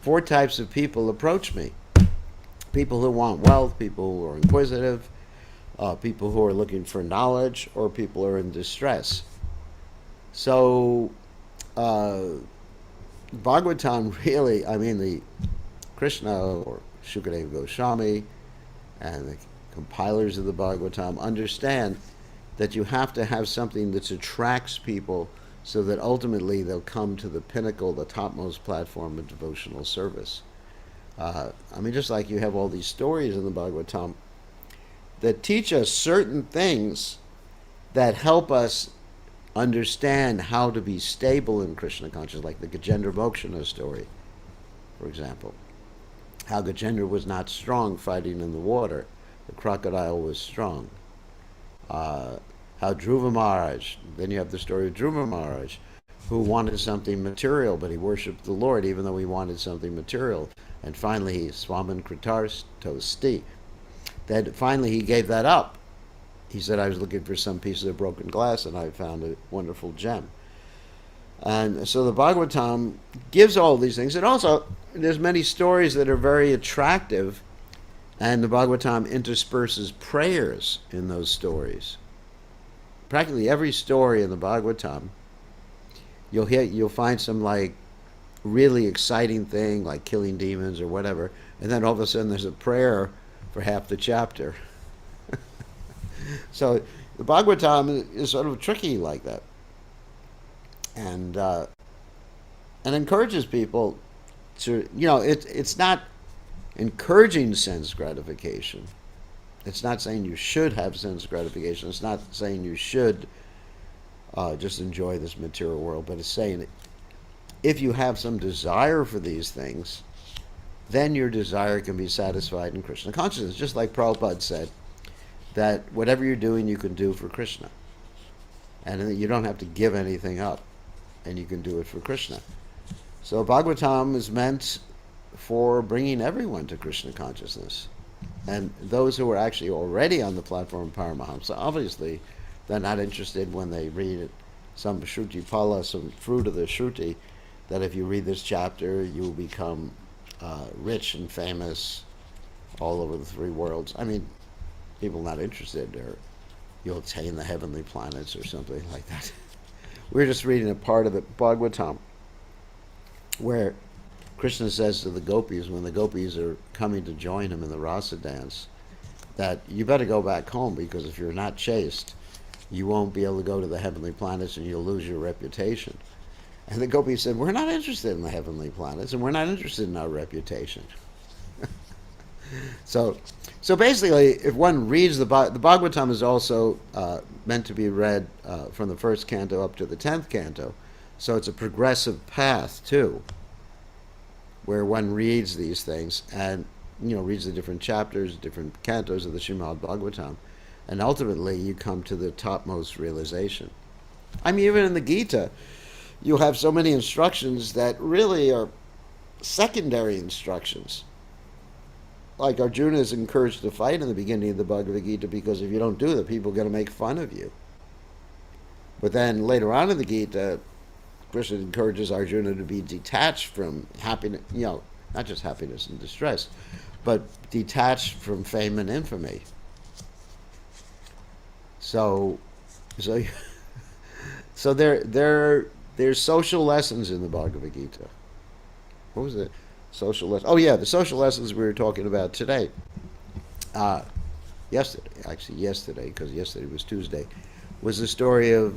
4 types of people approach me. People who want wealth, people who are inquisitive, people who are looking for knowledge, or people who are in distress. So, Bhagavatam really, the Krishna or Shukadeva Goswami and the compilers of the Bhagavatam understand that you have to have something that attracts people so that ultimately they'll come to the pinnacle, the topmost platform of devotional service. Just like you have all these stories in the Bhagavatam that teach us certain things that help us understand how to be stable in Krishna consciousness, like the Gajendra Mokshana story, for example. How Gajendra was not strong fighting in the water. The crocodile was strong. How Dhruva Maharaj, then you have the story of Dhruva Maharaj, who wanted something material, but he worshipped the Lord even though he wanted something material. And finally, he Swaman Kritarstosti. That finally he gave that up. He said, I was looking for some pieces of broken glass and I found a wonderful gem. And so the Bhagavatam gives all these things. And also, there's many stories that are very attractive, and the Bhagavatam intersperses prayers in those stories. Practically every story in the Bhagavatam, you'll find some like really exciting thing, like killing demons or whatever, and then all of a sudden there's a prayer for half the chapter. So the Bhagavatam is sort of tricky like that, and encourages people to, it's not encouraging sense gratification. It's not saying you should have sense gratification. It's not saying you should just enjoy this material world, but it's saying that if you have some desire for these things, then your desire can be satisfied in Krishna consciousness. Just like Prabhupada said, that whatever you're doing, you can do for Krishna. And you don't have to give anything up, and you can do it for Krishna. So Bhagavatam is meant for bringing everyone to Krishna consciousness. And those who are actually already on the platform of Paramahamsa, obviously, they're not interested when they read some Shruti Pala, some fruit of the Shruti, that if you read this chapter, you will become rich and famous all over the 3 worlds. People not interested, or you'll attain the heavenly planets or something like that. We're just reading a part of the Bhagavatam where Krishna says to the gopis, when the gopis are coming to join him in the rasa dance, that you better go back home, because if you're not chaste, you won't be able to go to the heavenly planets and you'll lose your reputation. And the gopis said, we're not interested in the heavenly planets, and we're not interested in our reputation. So basically, if one reads the Bhagavatam is also meant to be read from the 1st canto up to the 10th canto. So it's a progressive path too, where one reads these things and reads the different chapters, different cantos of the Srimad Bhagavatam, and ultimately you come to the topmost realization. Even in the Gita, you have so many instructions that really are secondary instructions. Like Arjuna is encouraged to fight in the beginning of the Bhagavad Gita, because if you don't do that, people are going to make fun of you. But then later on in the Gita, Krishna encourages Arjuna to be detached from happiness, not just happiness and distress, but detached from fame and infamy. So there's social lessons in the Bhagavad Gita. What was it? Social lessons. Oh yeah, the social lessons we were talking about today. yesterday, because yesterday was Tuesday, was the story of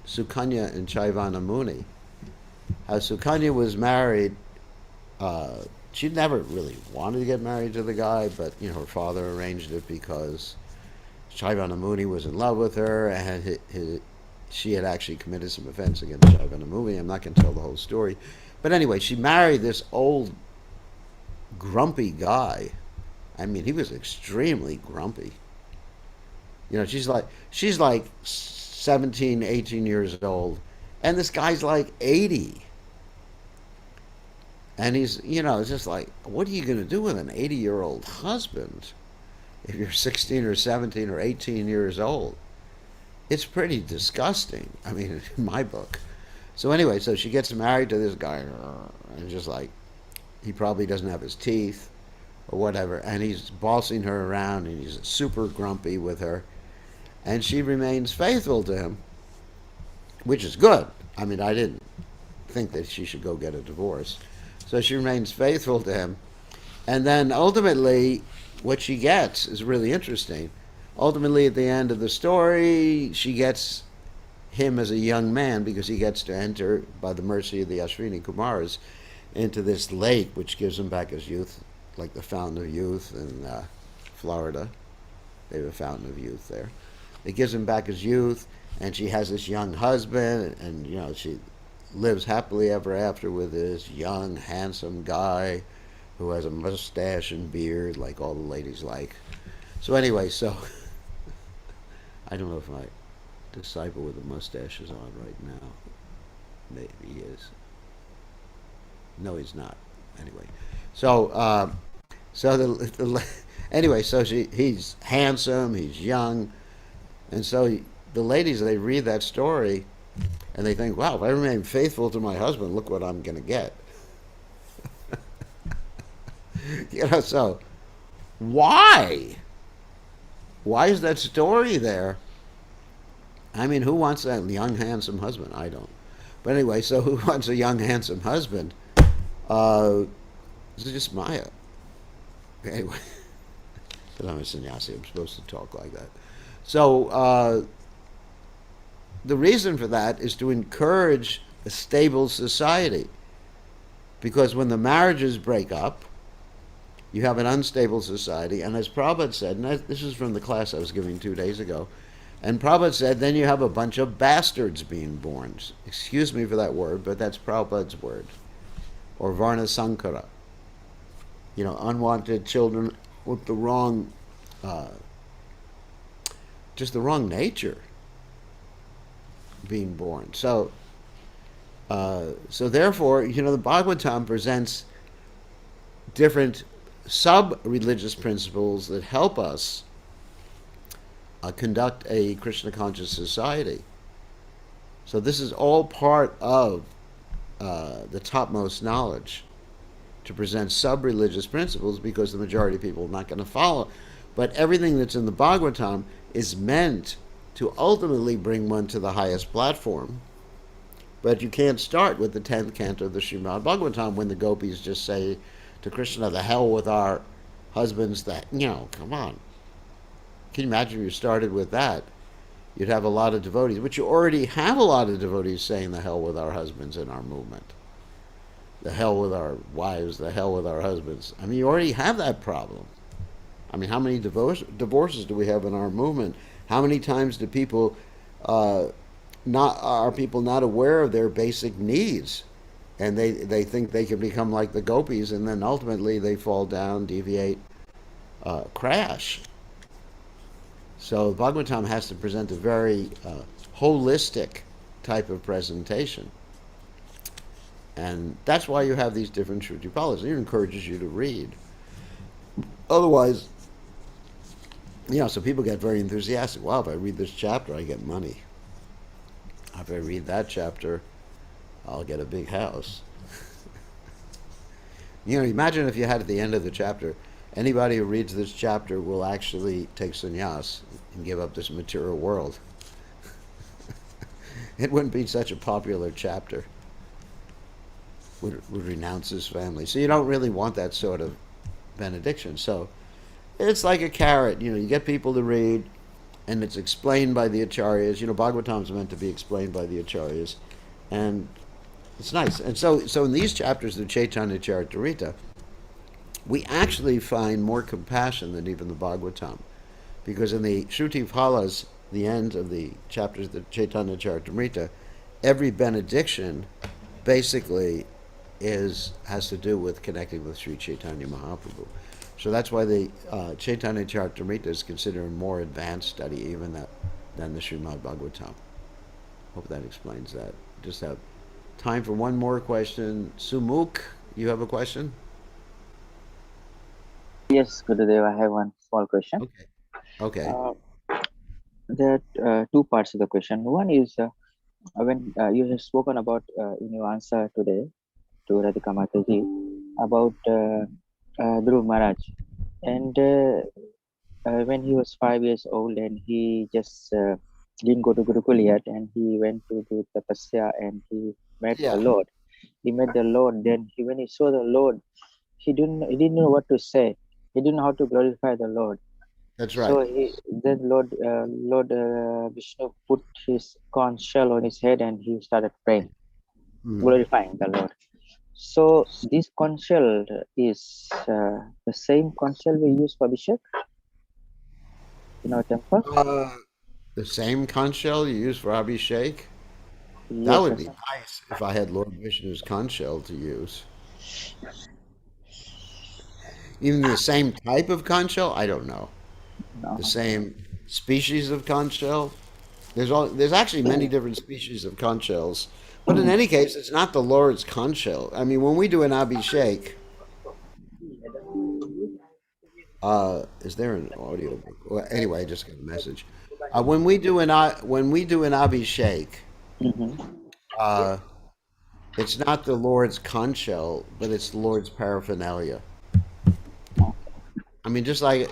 Sukanya and Chaivana Muni. How Sukanya was married. She never really wanted to get married to the guy, but her father arranged it because Chaivana Muni was in love with her, and she had actually committed some offense against Chaivana Muni. I'm not going to tell the whole story, but anyway, she married this old, grumpy guy. I mean, he was extremely grumpy. She's like 17, 18 years old, and this guy's like 80. And he's, it's just like, what are you going to do with an 80-year-old husband if you're 16 or 17 or 18 years old? It's pretty disgusting, I mean, in my book. So anyway, so she gets married to this guy, and just like, he probably doesn't have his teeth or whatever, and he's bossing her around, and he's super grumpy with her, and she remains faithful to him, which is good. I mean, I didn't think that she should go get a divorce. So she remains faithful to him. And then ultimately, what she gets is really interesting. Ultimately, at the end of the story, she gets him as a young man, because he gets to enter, by the mercy of the Ashwini Kumars, into this lake, which gives him back his youth, like the Fountain of Youth in Florida. They have a Fountain of Youth there. It gives him back his youth, and she has this young husband, and she lives happily ever after with this young, handsome guy who has a mustache and beard like all the ladies like. So anyway, I don't know if my disciple with the mustache is on right now. Maybe he is. No, he's not. Anyway, anyway, so he's handsome, he's young, and so the ladies, they read that story, and they think, wow, if I remain faithful to my husband, look what I'm going to get. So why? Why is that story there? I mean, who wants that young, handsome husband? I don't. But anyway, so who wants a young, handsome husband? This is just Maya. Anyway, but I'm a sannyasi. I'm supposed to talk like that. So the reason for that is to encourage a stable society. Because when the marriages break up, you have an unstable society. And as Prabhupada said, and this is from the class I was giving 2 days ago, and Prabhupada said, then you have a bunch of bastards being born. Excuse me for that word, but that's Prabhupada's word. Or Varna Sankara. Unwanted children with the wrong, just the wrong nature being born. So therefore, the Bhagavatam presents different sub-religious principles that help us conduct a Krishna-conscious society. So this is all part of the topmost knowledge, to present sub-religious principles, because the majority of people are not going to follow. But everything that's in the Bhagavatam is meant to ultimately bring one to the highest platform. But you can't start with the 10th canto of the Srimad Bhagavatam when the gopis just say to Krishna, the hell with our husbands, come on. Can you imagine if you started with that? You'd have a lot of devotees, which you already have a lot of devotees saying the hell with our husbands in our movement. The hell with our wives, the hell with our husbands. I mean, you already have that problem. I mean, how many divorces do we have in our movement? How many times do people are people not aware of their basic needs, and they think they can become like the gopis, and then ultimately they fall down, deviate, crash. So Bhagavatam has to present a very holistic type of presentation. And that's why you have these different Shruti policies. It encourages you to read. Otherwise, so people get very enthusiastic. Wow, if I read this chapter, I get money. If I read that chapter, I'll get a big house. Imagine if you had at the end of the chapter, anybody who reads this chapter will actually take sannyas and give up this material world. It wouldn't be such a popular chapter. Would renounce his family. So you don't really want that sort of benediction. So it's like a carrot. You get people to read, and it's explained by the acharyas. Bhagavatam's meant to be explained by the acharyas, and it's nice. And so in these chapters of Chaitanya Charitamrita, we actually find more compassion than even the Bhagavatam, because in the Shruti Phalas, the end of the chapters of the Chaitanya Charitamrita, every benediction basically has to do with connecting with Sri Chaitanya Mahaprabhu. So that's why the Chaitanya Charitamrita is considered a more advanced study even than the Srimad Bhagavatam. Hope that explains that. Just have time for one more question. Sumukh, you have a question? Yes, Gurudev, I have one small question. Okay. Okay. There are two parts of the question. One is when you have spoken about in your answer today to Radhika Mataji about Dhruv Maharaj, and when he was 5 years old and he just didn't go to Gurukul yet, and he went to do tapasya and he met Yeah. the Lord. He met the Lord. Then when he saw the Lord, he didn't know what to say. He didn't know how to glorify the Lord. That's right. So then Lord Vishnu put his conch shell on his head and he started praying, glorifying the Lord. So this conch shell is the same conch shell we use for Abhishek in our temple. The same conch shell you use for Abhishek? Yes, That would be sir. nice if I had Lord Vishnu's conch shell to use. Even the same type of conch shell? I don't know. No. The same species of conch shell? There's actually many different species of conch shells. But in any case, it's not the Lord's conch shell. I mean, when we do an Abhishek, is there an audio book? Well, anyway, I just got a message. When we do an Abhishek, Mm-hmm. it's not the Lord's conch shell, but it's the Lord's paraphernalia. I mean, just like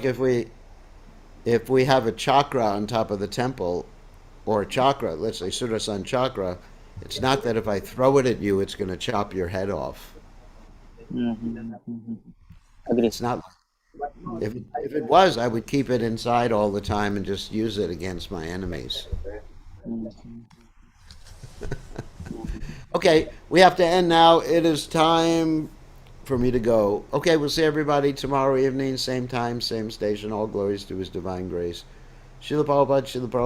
if we have a chakra on top of the temple, or a chakra, let's say Sudarshan chakra, it's not that if I throw it at you, it's going to chop your head off. Mm-hmm. Mm-hmm. Agree. It's not. If it was, I would keep it inside all the time and just use it against my enemies. Mm-hmm. Okay, we have to end now. It is time for me to go. Okay, we'll see everybody tomorrow evening, same time, same station. All glories to His divine grace. Srila Prabhupada, Srila Prabhupada.